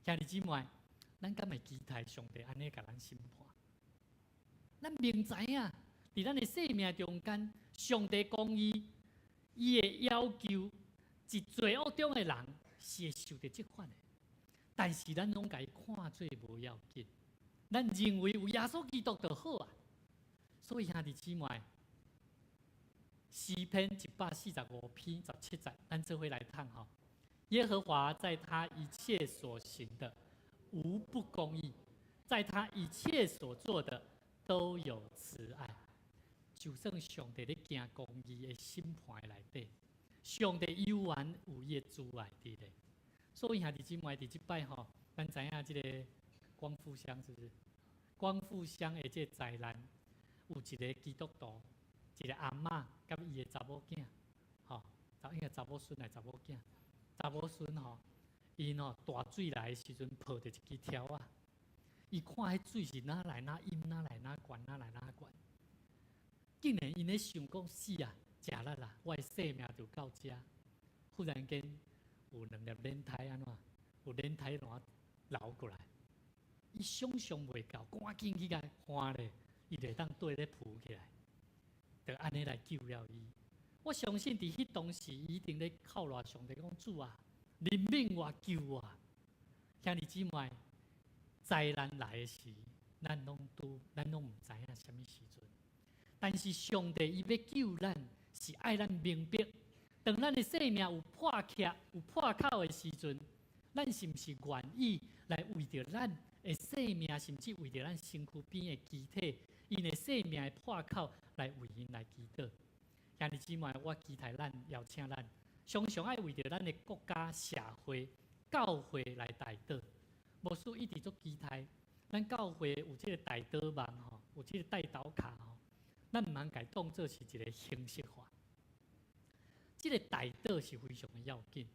兄弟姊妹，咱敢会期待上帝安尼甲咱审判？咱明知影，伫咱的生命中间，上帝公义。伊会要求一罪恶中的人是会受到责罚的，但是咱拢甲伊看做无要紧，咱认为有耶稣基督就好啊。所以兄弟姊妹，诗篇145篇17节，咱做伙来看吼。耶和华在他一切所行的无不公义，在他一切所做的都有慈爱。就算上帝咧行公义的审判内底，上帝永远有伊的慈爱伫咧。所以兄弟姊妹，伫即摆吼，咱知影即个光复乡是不是？光复乡的这灾难，有一个基督徒，一个阿嬷甲伊的查某囝，吼，应该查某孙来查某囝，查某孙吼，伊大水来的时阵抱着一支条啊，伊看迄水是哪来哪阴，哪来哪悬，哪来哪悬，竟然因咧想讲死啊，食力啦，我的性命就到遮。忽然间有两粒轮胎安怎？有轮胎轮流过来，伊想象袂到，赶紧去甲换咧，伊就当对咧浮起来，就安尼来救了伊。我相信伫迄当时，伊一定咧靠赖上帝讲主啊，怜悯我救我。兄弟姊妹，灾难来的时，咱拢毋知影什么时阵。但是上帝伊要救咱，是爱咱明白，当咱的生命有破壳、有破口的时阵，咱是毋是愿意来为着咱的生命，甚至为着咱身躯边的肢体，因的生命的破口来为因来祈祷？兄弟姊妹，我期待咱邀请咱，常常爱为着咱的国家、社会、教会来代祷。无数一直做期待，咱教会有这个代祷网吼，有这个代祷卡吼，咱毋通家当作是一个形式化。这个代祷是非常的要紧。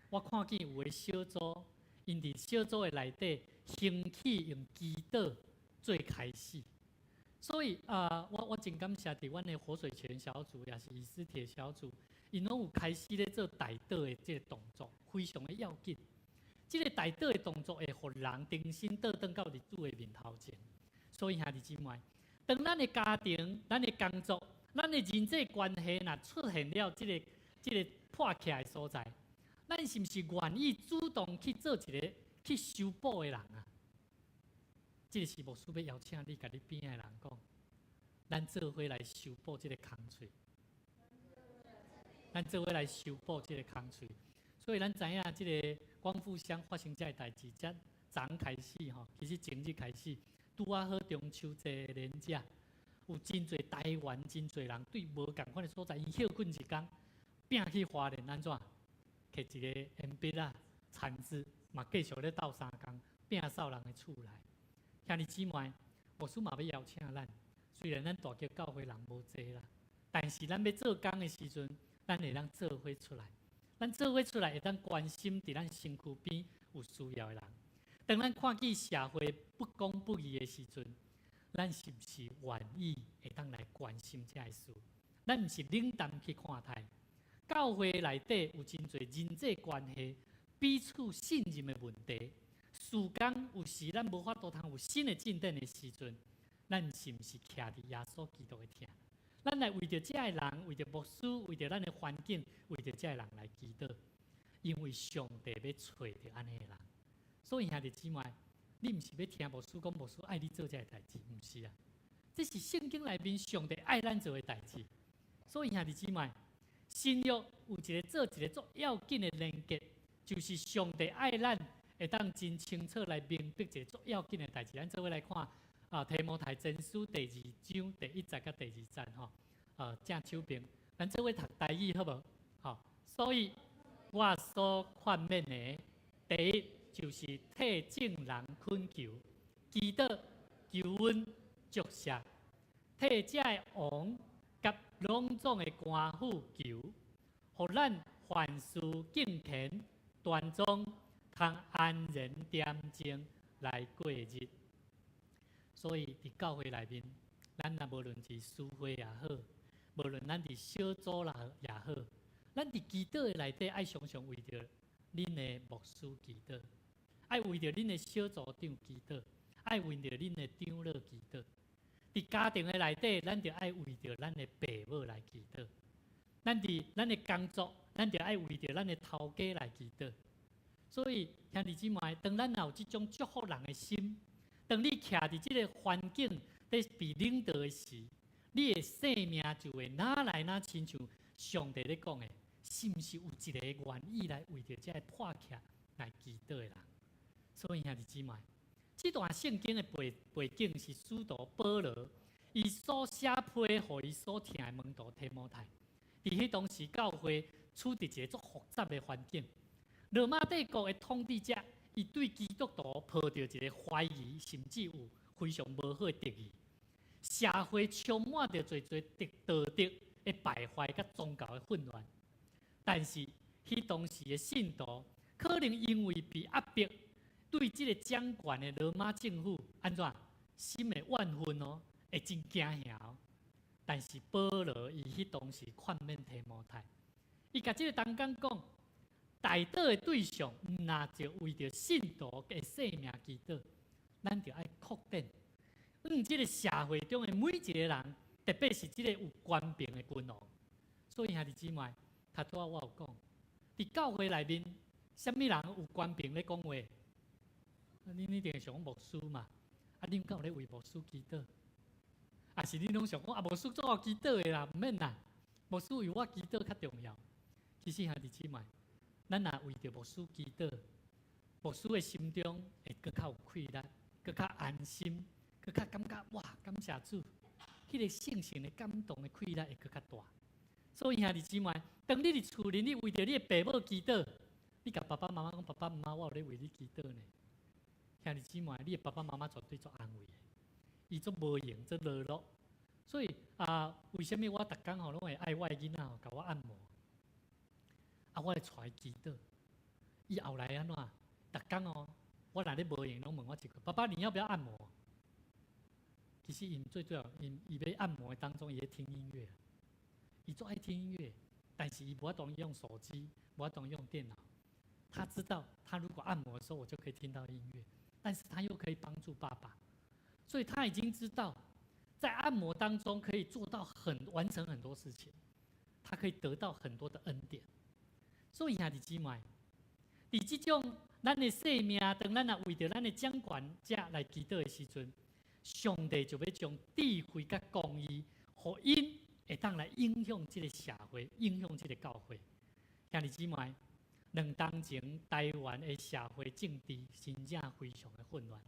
我看见有的小组，因伫小组的内底兴起用祈祷做开始。所以我真感谢伫阮的活水泉小组，也是以斯帖小组，因拢有开始咧做代祷的这个动作，非常的要紧。这个代祷的动作会互人定心倒转到日主的面头前。所以兄弟姊妹，当咱的家庭、咱的工作、咱的人际关系若出现了这个破起来的所在，咱是毋是愿意主动去做一个去修补的人啊？这是牧师要邀请你，甲你边的人讲，咱做伙来修补这个空隙，咱做伙来修补这个空隙。所以咱知影这个光复乡发生这个代志，才昨开始吼，其实前日开始，拄好中秋节连假，有真侪台湾真侪人对无共款的所在，伊休困一天，拼去花莲安怎？摕一个烟笔啊、铲子，嘛继续咧斗相共，拼扫人的厝内。兄弟姊妹，牧师嘛要邀请咱，虽然咱大桥教会人无济啦，但是咱要做工的时阵，咱会当做伙出来。咱做伙出来会当关心伫咱身躯边有需要的人。当咱看见社会不公不义的时阵，咱是不是愿意会当来关心这个事？咱毋是冷淡去看待。教会内底有真侪人际关系、彼此信任的问题。事工有时咱无法度通有新的进展的时阵，咱是毋是徛伫耶稣基督的听？咱来为着这个人，为着牧师，为着咱的环境，为着这个人来祈祷，因为上帝要找着安尼的人。所以兄弟姊妹，你毋是要听牧师讲牧师爱你做这个代志，毋是啊。这是圣经内面上帝爱咱做的代志。所以兄弟姊妹，新约有一个做一个足要紧的连结，就是上帝爱咱，会当真清楚来明白一个足要紧的代志。咱做伙来看。提摩太前书第2章第1节甲第2节吼，正手边，咱做伙读台语好无？好，所以我所劝勉的，第一就是替正人恳求，祈祷、求恩、祝谢，替这个王甲隆重的官府求，互咱凡事敬虔、端庄，通安然恬静来过日。所以伫教会内面，咱若无论是私会也好，无论咱伫小组也好，咱伫祈祷的内底爱常常为着恁的牧师祈祷，爱为着恁的小组长祈祷，爱为着恁的长老祈祷。伫家庭的内底，咱就爱为着咱的爸母来祈祷。咱伫咱的工作，咱就爱为着咱的头家来祈祷。所以兄弟姊妹，当咱有这种祝福人的心。当你徛伫这个环境，在被领导的时，你的生命就会哪来哪亲像上帝咧讲的，是毋是有一个愿意来为着这个破壳来祈祷的人？所以兄弟姊妹，这段圣经的背景是使徒保罗伊所写批互伊所听的门徒提摩太，伫迄当时教会处伫一个足复杂的环境，罗马帝国的统治者。伊对基督徒抱着一个怀疑，甚至有非常无好的德义。社会充满着侪道德的败坏甲宗教的混乱。但是，迄当时的信徒可能因为被压迫，对这个掌权的罗马政府安怎心的万分哦，会真惊吓哦。但是保罗伊迄当时劝勉提摩太，伊甲这个同工讲，代祷的对象毋那就为着信徒的性命祈祷，咱就爱确定，这个社会中的每一个人，特别是这个有权柄的君王。所以兄弟姊妹，头拄仔我有讲，伫教会内面，什么人有权柄咧讲话？恁一定想牧师嘛？恁敢有咧为牧师祈祷？是恁拢想讲牧师做我祈祷的啦，毋免啦。牧师为我祈祷较重要。其实兄弟姊妹，咱若为着牧师祈祷，牧师的心中会更较有快乐，更较安心，更较感觉哇，感谢主，迄个圣神的感动的快乐会更较大。所以兄弟姊妹，当你伫厝里，你为着你的爸母祈祷，你甲爸爸妈妈讲：爸爸妈妈，我有咧为你祈祷呢。兄弟姊妹，你的爸爸妈妈绝对做安慰的，伊做无用，做落落。所以为什么我逐工拢会爱我的囡仔甲我按摩？我会带伊祈祷。伊后来安怎？逐工我若咧无用，拢问我一句：爸爸，你要不要按摩？其实因最主要，伊要按摩的当中，伊咧听音乐。伊最爱听音乐，但是伊无法懂用手机，无法懂用电脑。他知道，他如果按摩的时候，我就可以听到音乐，但是他又可以帮助爸爸，所以他已经知道，在按摩当中可以做到完成很多事情，他可以得到很多的恩典。所以兄弟姊妹，伫这种咱的生命，当咱为着咱的掌权者来祈祷的时阵，上帝就要将智慧甲公义，互因会当来影响这个社会，影响这个教会。兄弟姊妹，2当前台湾的社会政治真正非常的混乱，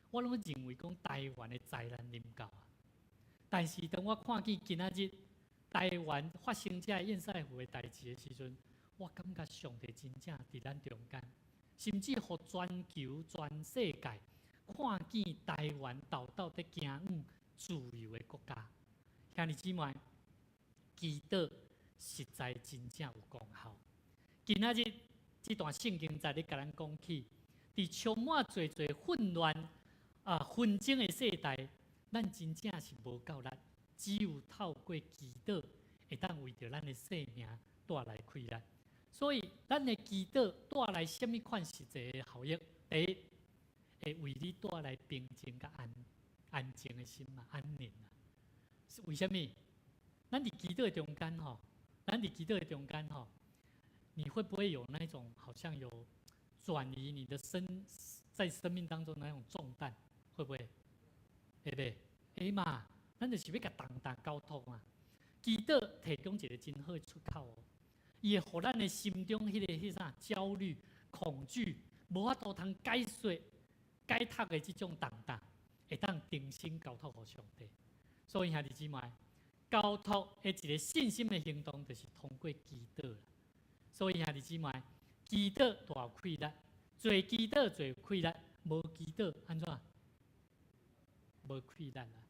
我拢认为讲台湾的灾难临到啊。但是当我看见今仔日台湾发生这堰塞湖的代志的时阵，我感觉上帝真正伫咱中间，甚至互全球、全世界看见台湾道道在行往自由的国家。兄弟姊妹，祈祷实在真正有功效。今仔日这段圣经在咧甲咱讲起，伫充满侪混乱纷争的世代，咱真正是无够力，只有透过祈祷，会当为着咱的生命带来快乐。所以，咱的祈祷带来什么款实际的效益？第一，会为你带来平静甲安静的心嘛，安宁啊。是为什么？咱伫祈祷的中间你会不会有那种好像有转移你的在生命当中那种重担？会不会？会不会？会嘛，咱就是要甲同交通嘛。祈祷提供一个真好的出口哦，伊会互咱的心中迄啥焦虑、恐惧，无法度通解说、解读的这种重担，会当定心交托互上帝。所以兄弟姊妹，交托的一个信心的行动，就是通过祈祷。所以兄弟姊妹，祈祷大有快乐，做祈祷做快乐，无祈祷安怎？无快乐啦。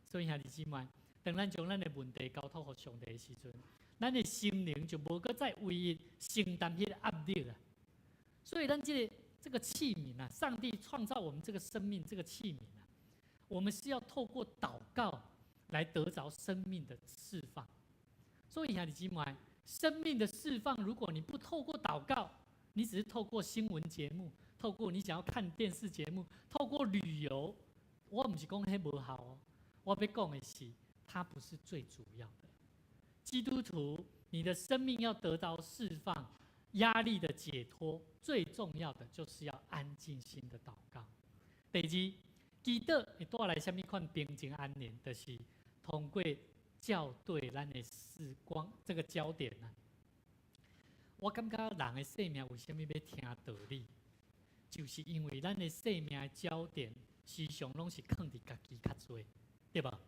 所以兄弟姊妹，当咱将咱的问题交托给上帝的时阵，咱的心灵就无搁再为伊承担迄个压力啊。所以咱这个器皿啊，上帝创造我们这个生命这个器皿啊，我们是要透过祷告来得着生命的释放。所以兄弟姊妹，生命的释放，如果你不透过祷告，你只是透过新闻节目，透过你想要看电视节目，透过旅游，我不是讲迄无效哦，我要讲的是，它不是最主要的。基督徒，你的生命要得到释放，压力的解脱，最重要的就是要安静心的祷告。第二，祈祷会带来什么款平静安宁？就是通过校对咱的时光这个焦点啊。我感觉人的生命为什么要听道理？就是因为咱的生命的焦点时常拢是放伫家己较多，对吧？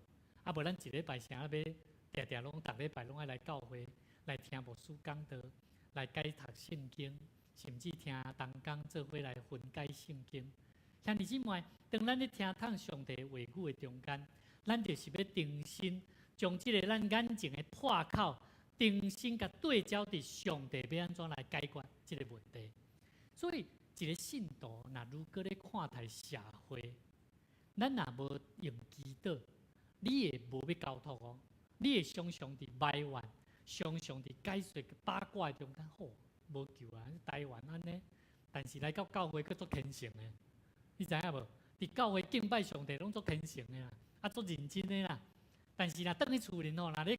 无咱一礼拜啥要常常拢逐礼拜拢爱来教会来听牧师讲道，来解读圣经，甚至听同工做伙来分解圣经。兄弟姊妹，当咱咧听听上帝话语的中间，咱就是要定心，将这个咱眼睛的破口，定心甲对焦伫上帝要安怎来解决这个问题。所以，一个信徒若如果咧看待社会，咱若无用祈祷，你会无要交托哦，你会常常伫埋怨，常常伫解说八卦中间，好无救啊！台湾安尼，但是来到教会佫做虔诚的，你知影无？伫教会敬拜上帝拢做虔诚的啦，啊做认真的啦。但是若倒去厝里吼，若你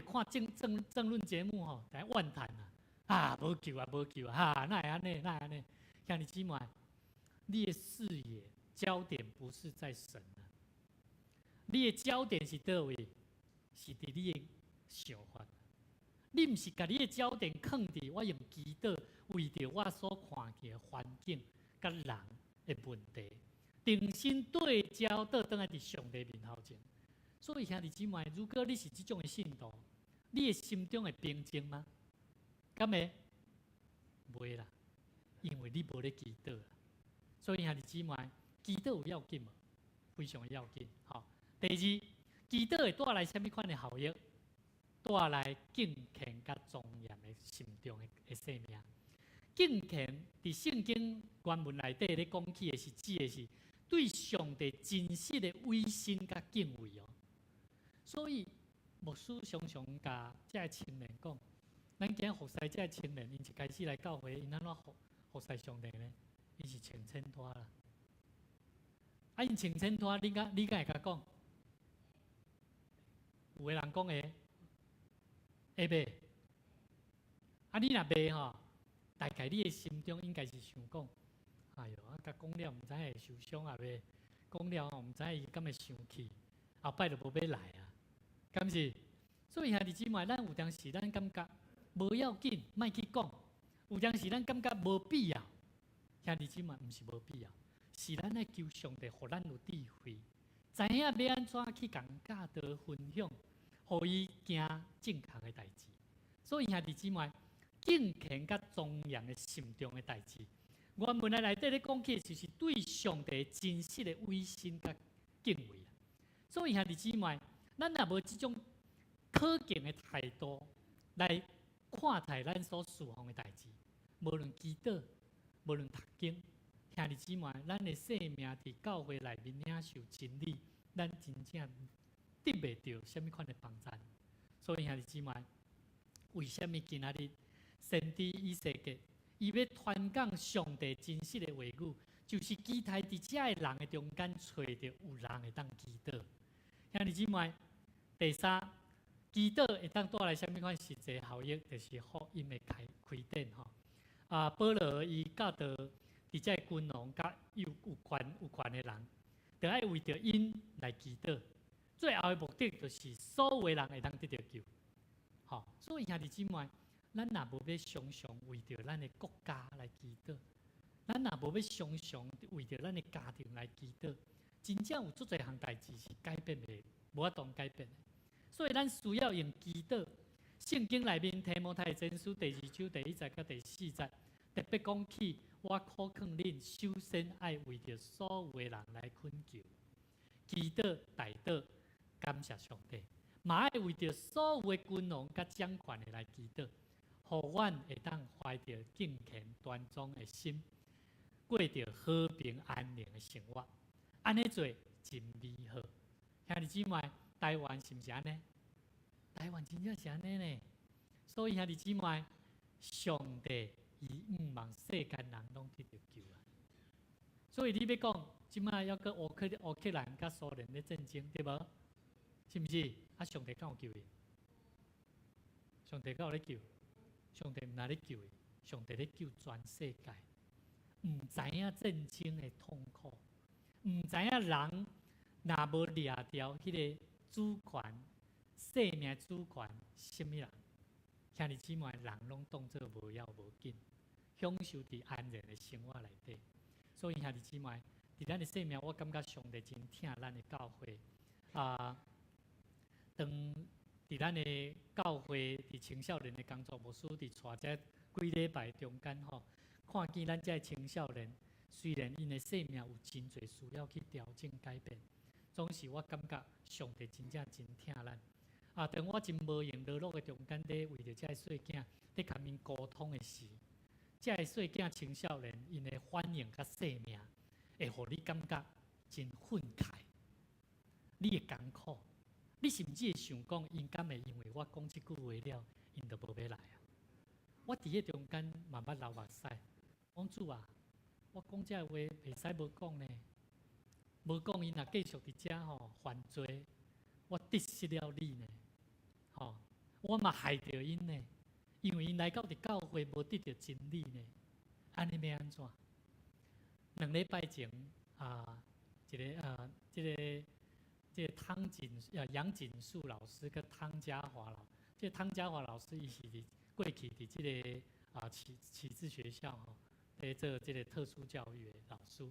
看政论节目吼，在怨叹啊，无救啊，无救啊，哈，那会安尼，那会安尼。兄弟姊妹，你的视野焦点不是在神啊，你的焦点是倒位？是伫你的想法。你毋是甲你的焦点放伫我用祈祷，为着我所看见的环境甲人的问题，定心对焦倒转来伫上帝面头前。所以兄弟姊妹，如果你是这种的信徒，你的心中会平静吗？敢会？袂啦，因为你无咧祈祷啦。所以兄弟姊妹，祈祷有要紧无？非常要紧。好，第二，祈祷会带来什么款的效益？带来敬虔甲庄严的心中的生命。敬虔伫圣经原文内底咧讲起的是指的是对上帝真实的委身甲敬畏哦。所以牧师常常甲这些青年讲，咱今服侍这些青年，因一开始来教会，因安怎服侍上帝呢？因是穿衬拖啦。啊，因穿衬拖，你敢会甲讲？有个人讲会袂？啊，你若袂吼，大概你的心中应该是想讲，哎哟，啊，甲讲了毋知会受伤啊袂？讲了吼，毋知伊敢会生气，后摆就无要来啊，敢是？所以兄弟姊妹，咱有当时咱感觉无要紧，莫去讲；有当时咱感觉无必要，兄弟姊妹毋是无必要，是咱来求上帝，互咱有智慧，知影要安怎去共教导分享。互伊行正确的代志，所以兄弟姊妹，敬虔甲庄严的心中的代志，原文内底咧讲起，就是对上帝真实的委身甲敬畏。所以兄弟姊妹，咱若无这种可敬的态度来看待咱所侍奉的代志，无论祈祷，无论读经，兄弟姊妹，咱的生命伫教会内面领受真理，咱真正得袂到什么款的帮助。所以兄弟姊妹，为什么今仔日先知以西结伊要传讲上帝真实的话语，就是期待伫遮的人的中间找到有人会当祈祷。兄弟姊妹，第三，祈祷会当带来什么款实际效益？就是福音的开展吼。保罗伊教导伫遮君王甲有权的人，就爱为着因来祈祷。最后的目的就是所有的人会当得到救。好，所以兄弟姊妹，咱若无要常常为着咱的国家来祈祷，咱若无要常常为着咱的家庭来祈祷，真正有足侪项代志是改变袂，无法当改变的。所以咱需要用祈祷。圣经内面提摩太前书第2章第1节到第4节，特别讲起我考劝恁，首先爱为着所有的人来恳求、祈祷、代祷。感谢上帝，嘛爱为着所有的君王甲掌权的来祈祷，互阮会当怀着敬虔端庄的心，过着和平安宁的生活。安尼做真美好。兄弟姊妹，台湾是毋是安尼？台湾真正是安尼呢。所以兄弟姊妹，上帝伊毋望世间人拢得到救啊。所以你要讲，即摆要搁乌克兰甲苏联咧战争，对无？是毋是？啊，上帝敢有救伊？上帝敢有咧救？上帝毋哪咧救伊？上帝咧救全世界。毋知影战争的痛苦，毋知影人若无掠掉迄个主权、生命主权，什么人？兄弟姊妹，人拢当作无要无紧，享受伫安然的生活内底。所以兄弟姊妹，伫咱的生命，我感觉上帝真疼咱的教会当伫咱的教会伫青少年的工作，牧师伫带这几礼拜中间吼，看见咱这青少年虽然因的生命有真侪需要去调整改变，总是我感觉上帝真正真疼咱。当我真无用落落的中间，在为着这个细囝在甲因沟通的时，这个细囝青少年因的反应甲生命，会互你感觉真愤慨，你会艰苦，你甚至会想讲，因敢会因为我讲即句话了，因就无要来啊？我伫迄中间慢慢流目屎，讲主啊，我讲这话袂使无讲呢，无讲因若继续伫遮吼犯罪，我得失了你呢。我嘛害着因呢，因为因来到伫教会无得到真理呢，安尼要安怎？2礼拜前这个杨锦树老师跟汤家华老，这汤家华老师伊是伫过去伫这个启智学校在做这个特殊教育的老师，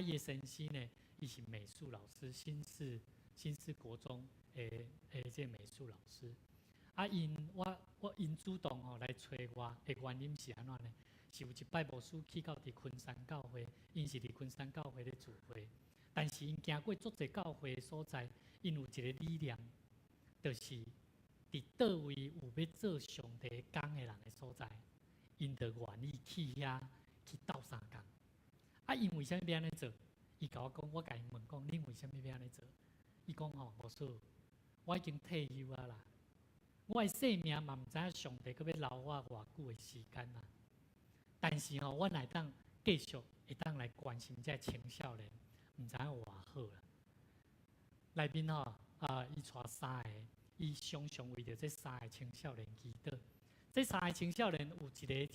伊的先生呢，伊是美术老师，新市国中这美术老师。因主动来找我的原因是安怎呢？是有一摆牧师去到伫昆山教会，因是伫昆山教会咧聚会，但是因行过足侪教会的所在，因有一个理念，就是伫倒位有要做上帝工的人的所在，因就愿意去遐去斗相共。因为啥物要安尼做？伊甲我讲，我甲因问讲，恁为啥物要安尼做？伊讲牧师，我已经退休啊啦。我的生命嘛，毋知影上帝搁要留我偌久的时间啊！但是我乃当继续会当来关心这青少年，毋知影偌好啦。内面伊带3个，伊常常为着这3个青少年祈祷。这3个青少年有一个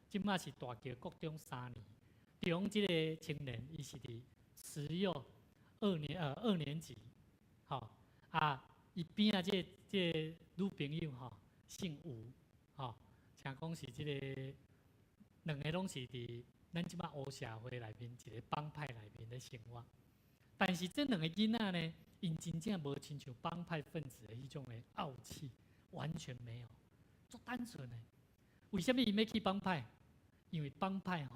即马是大桥国中3年，中这个青年伊是伫慈幼2年级，伊边这个女朋友姓吴，听讲是这个2个拢是伫咱即马黑社会内面一个帮派内面咧生活。但是这2个囡仔呢，因真正无亲像帮派分子的迄种的傲气，完全没有，足单纯的。为什么因要去帮派？因为帮派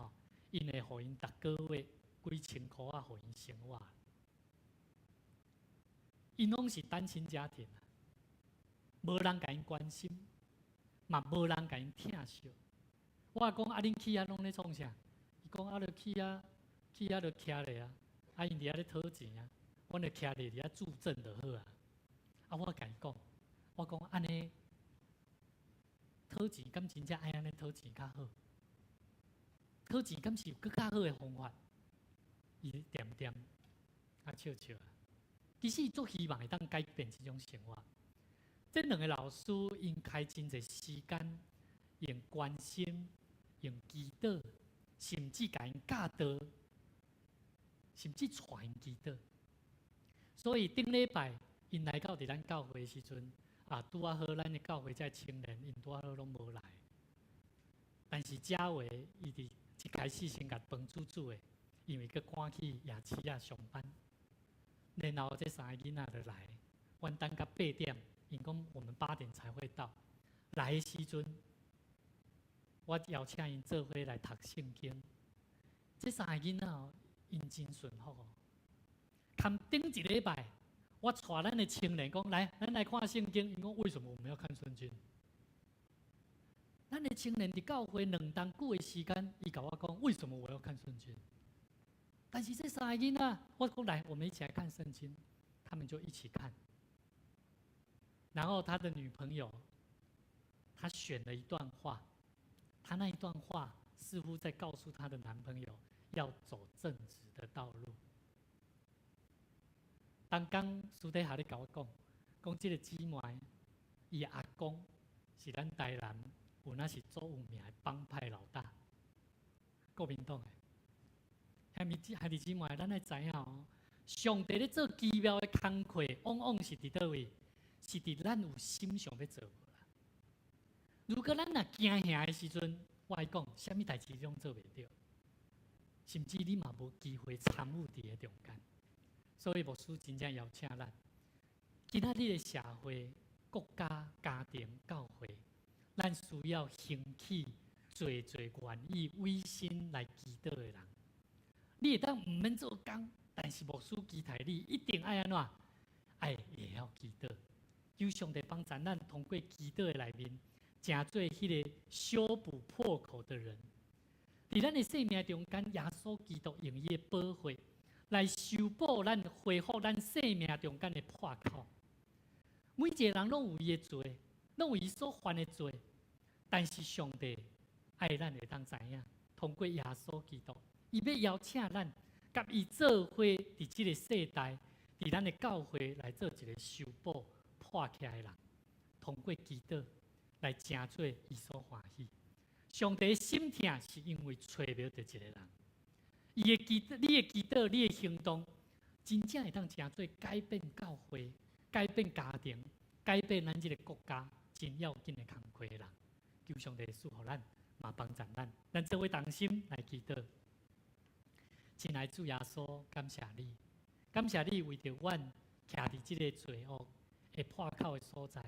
因会互因逐个月几千块啊，互因生活。因拢是单亲家庭啊，无人甲因关心，嘛无人甲因疼惜。我讲恁去遐拢咧创啥？伊讲就去遐就徛咧啊，因伫遐咧讨钱啊，阮就徛咧伫遐助阵就好啊。我甲伊讲，我讲安尼讨钱，敢真正爱安尼讨钱较好？讨钱敢是有更较好的方法？伊点点笑笑啊。其实足希望会当改变这种生活。这2个老师因开真侪时间，用关心、用祈祷，甚至甲因教导，甚至带因祈祷。所以顶礼拜因来到伫咱教会的时阵，拄好咱的教会在青年，因拄好拢无来。但是嘉伟伊伫一开始先甲饭煮煮的，因为佮赶去夜市上班。然后这3个囡仔就来，阮等到8点，因讲我们8点才会到。来的时阵，我邀请因做伙来读圣经。这3个囡仔因真顺服看顶一礼拜，我带咱的青年讲来，咱来看圣经。因讲为什么我们要看圣经？咱的青年伫教会2当久的时间，伊甲我讲为什么我要看圣经？但是这3个囡仔，我讲来，我们一起来看圣经，他们就一起看。然后他的女朋友，她选了一段话，她那一段话似乎在告诉她的男朋友要走正直的道路。当刚私底下咧甲我讲这个姊妹，伊阿公是咱台南有那是足有名的帮派老大，国民党的。兄弟姊妹，咱要知影上帝咧做奇妙的工课，往往是伫倒位？是伫咱有心想要做无啦。如果咱若惊吓的时阵，我来讲，啥物代志拢做袂到，甚至你嘛无机会参与伫个中间。所以牧师真正邀请咱，今仔日的社会、国家、家庭、教会，咱需要兴起最愿意违心来祈祷的人。你会当毋免做工，但是牧师期待你一定爱安怎？爱会晓祈祷。求上帝帮助咱通过祈祷的内面，成做迄个修补破口的人。伫咱的生命中间，耶稣基督用伊的宝血来修补咱、恢复咱生命中间的破口。每一个人拢有伊的罪，拢有伊所犯的罪，但是上帝爱咱会当知影，通过耶稣基督，伊要邀请咱，甲伊做伙伫即个世代，伫咱的教会来做一个修补破起来的人，通过祈祷来成做伊所欢喜。上帝心痛是因为找不到一个人，伊的祈祷、你的祈祷、你的行动，真正会当成做改变教会、改变家庭、改变咱这个国家真要紧的工课的人。求上帝赐福咱，嘛帮助咱，咱做伙同心来祈祷。亲爱的主耶稣，感谢你，感谢你为着阮徛伫这个罪恶的破口的所在，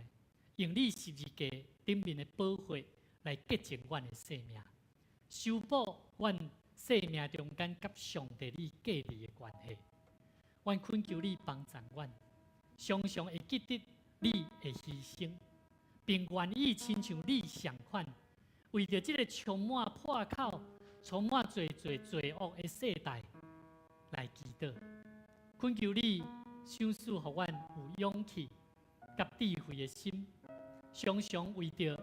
用你十字架顶面的宝血来洁净阮的生命，修补阮生命中间甲上帝你隔离的关系。阮恳求你帮助阮，常常会记得你的牺牲，并愿意亲像你同款，为着这个充满破口、充满罪恶的世代来祈祷。恳求你赏赐予阮有勇气、甲智慧的心，常常为着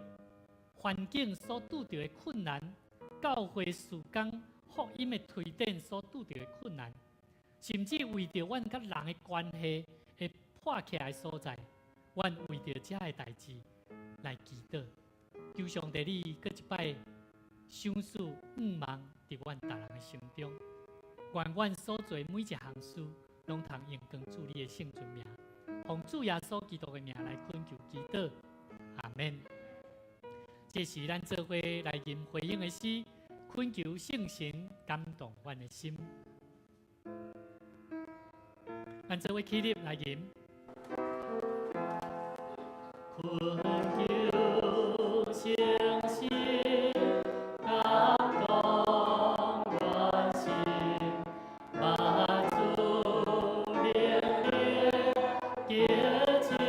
环境所拄到的困难、教会事工、福音的推展所拄到的困难，甚至为着阮甲人的关系会破起来的所在，阮为着这个代志来祈祷。求上帝你搁一摆赏赐望伫阮逐人的心中，愿阮所做每一项事，拢通用光主你的圣尊名，奉主耶稣基督的名来恳求祈祷，阿门。这是咱做伙来吟回应的诗，恳求圣神感动阮的心。咱做伙起立来吟，恳求圣神感动阮心，把主怜悯洁净。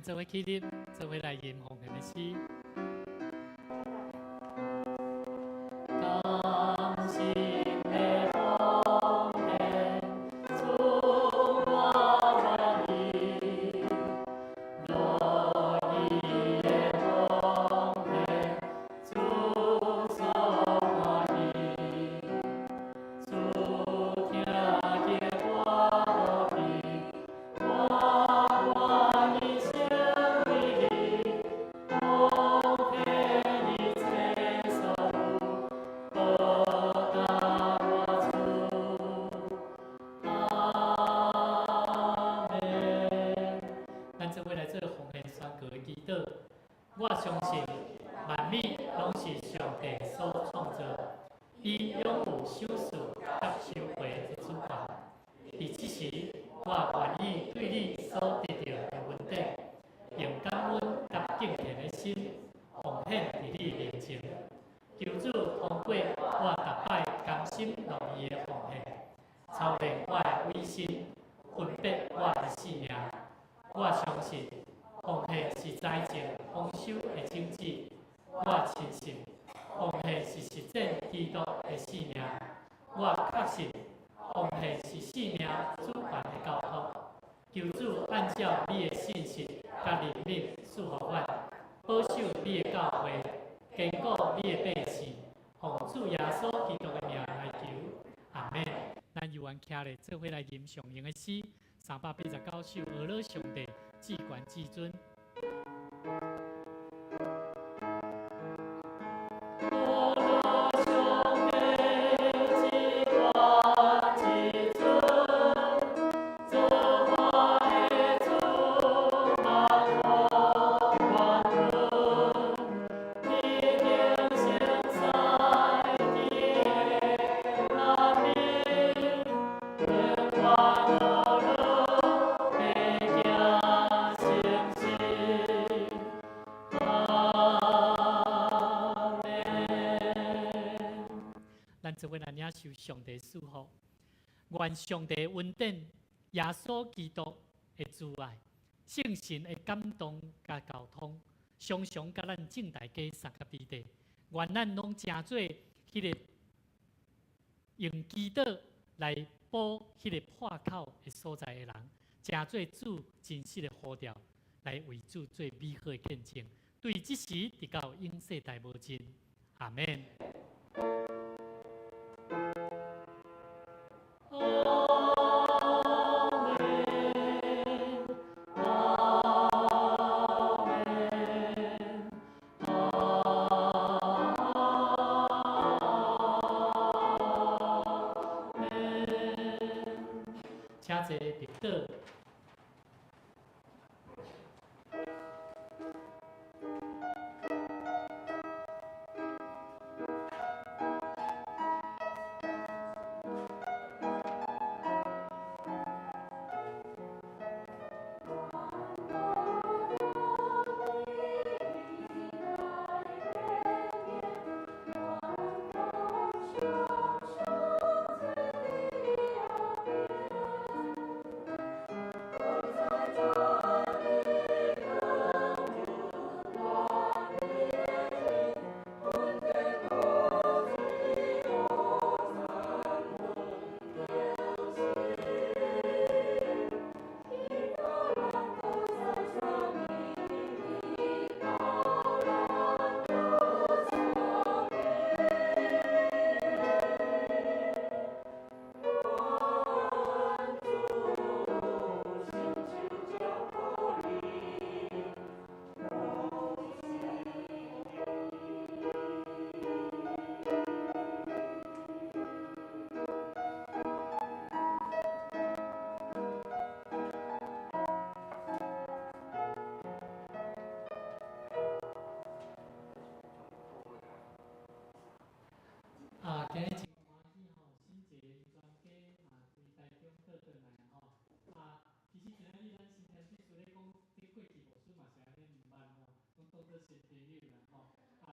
做伙起立，做伙来吟奉献的诗。甘心的奉献，主我愿意，乐意的奉献，主所欢喜，主听见我意，我愿意成为你，奉献一切所有，报答我主。阿门。咱做伙来做奉献宣告的祈祷。我相信万物拢是上帝所创造，伊拥有手术甲收回的主权。伫即时，我愿意对你所得到的恩典，用感恩甲敬虔的心奉献伫你面前。求主通过我逐摆甘心乐意的奉献，操练我的委身，分别我的性命。我相信奉献是财政丰收的种子。我深信奉献是实践基督的使命。我确信奉献是使命主权的交托。求主按照你的信息甲怜悯赐予我，保守你的教会，坚固你的百姓。奉主耶稣基督的名来求，阿门。咱犹原徛咧，做伙来吟上英的诗，389首，俄勒上帝至关至尊。咱做伙来领受上帝祝福，愿上帝恩典、耶稣基督的慈爱、圣神的感动甲交通，常常甲咱正大家三甲美地。愿咱拢诚做迄个用祈祷来保迄个破口的所在的人，诚做主真实的呼召，来为主做美好的见证。对即时直到永世代无尽，阿门。请坐立倒。今日真欢喜吼，新一个专家规台中倒转来吼。其实今仔日咱新天主咧讲，你过去无准嘛是安尼毋捌吼，讲倒做新朋友。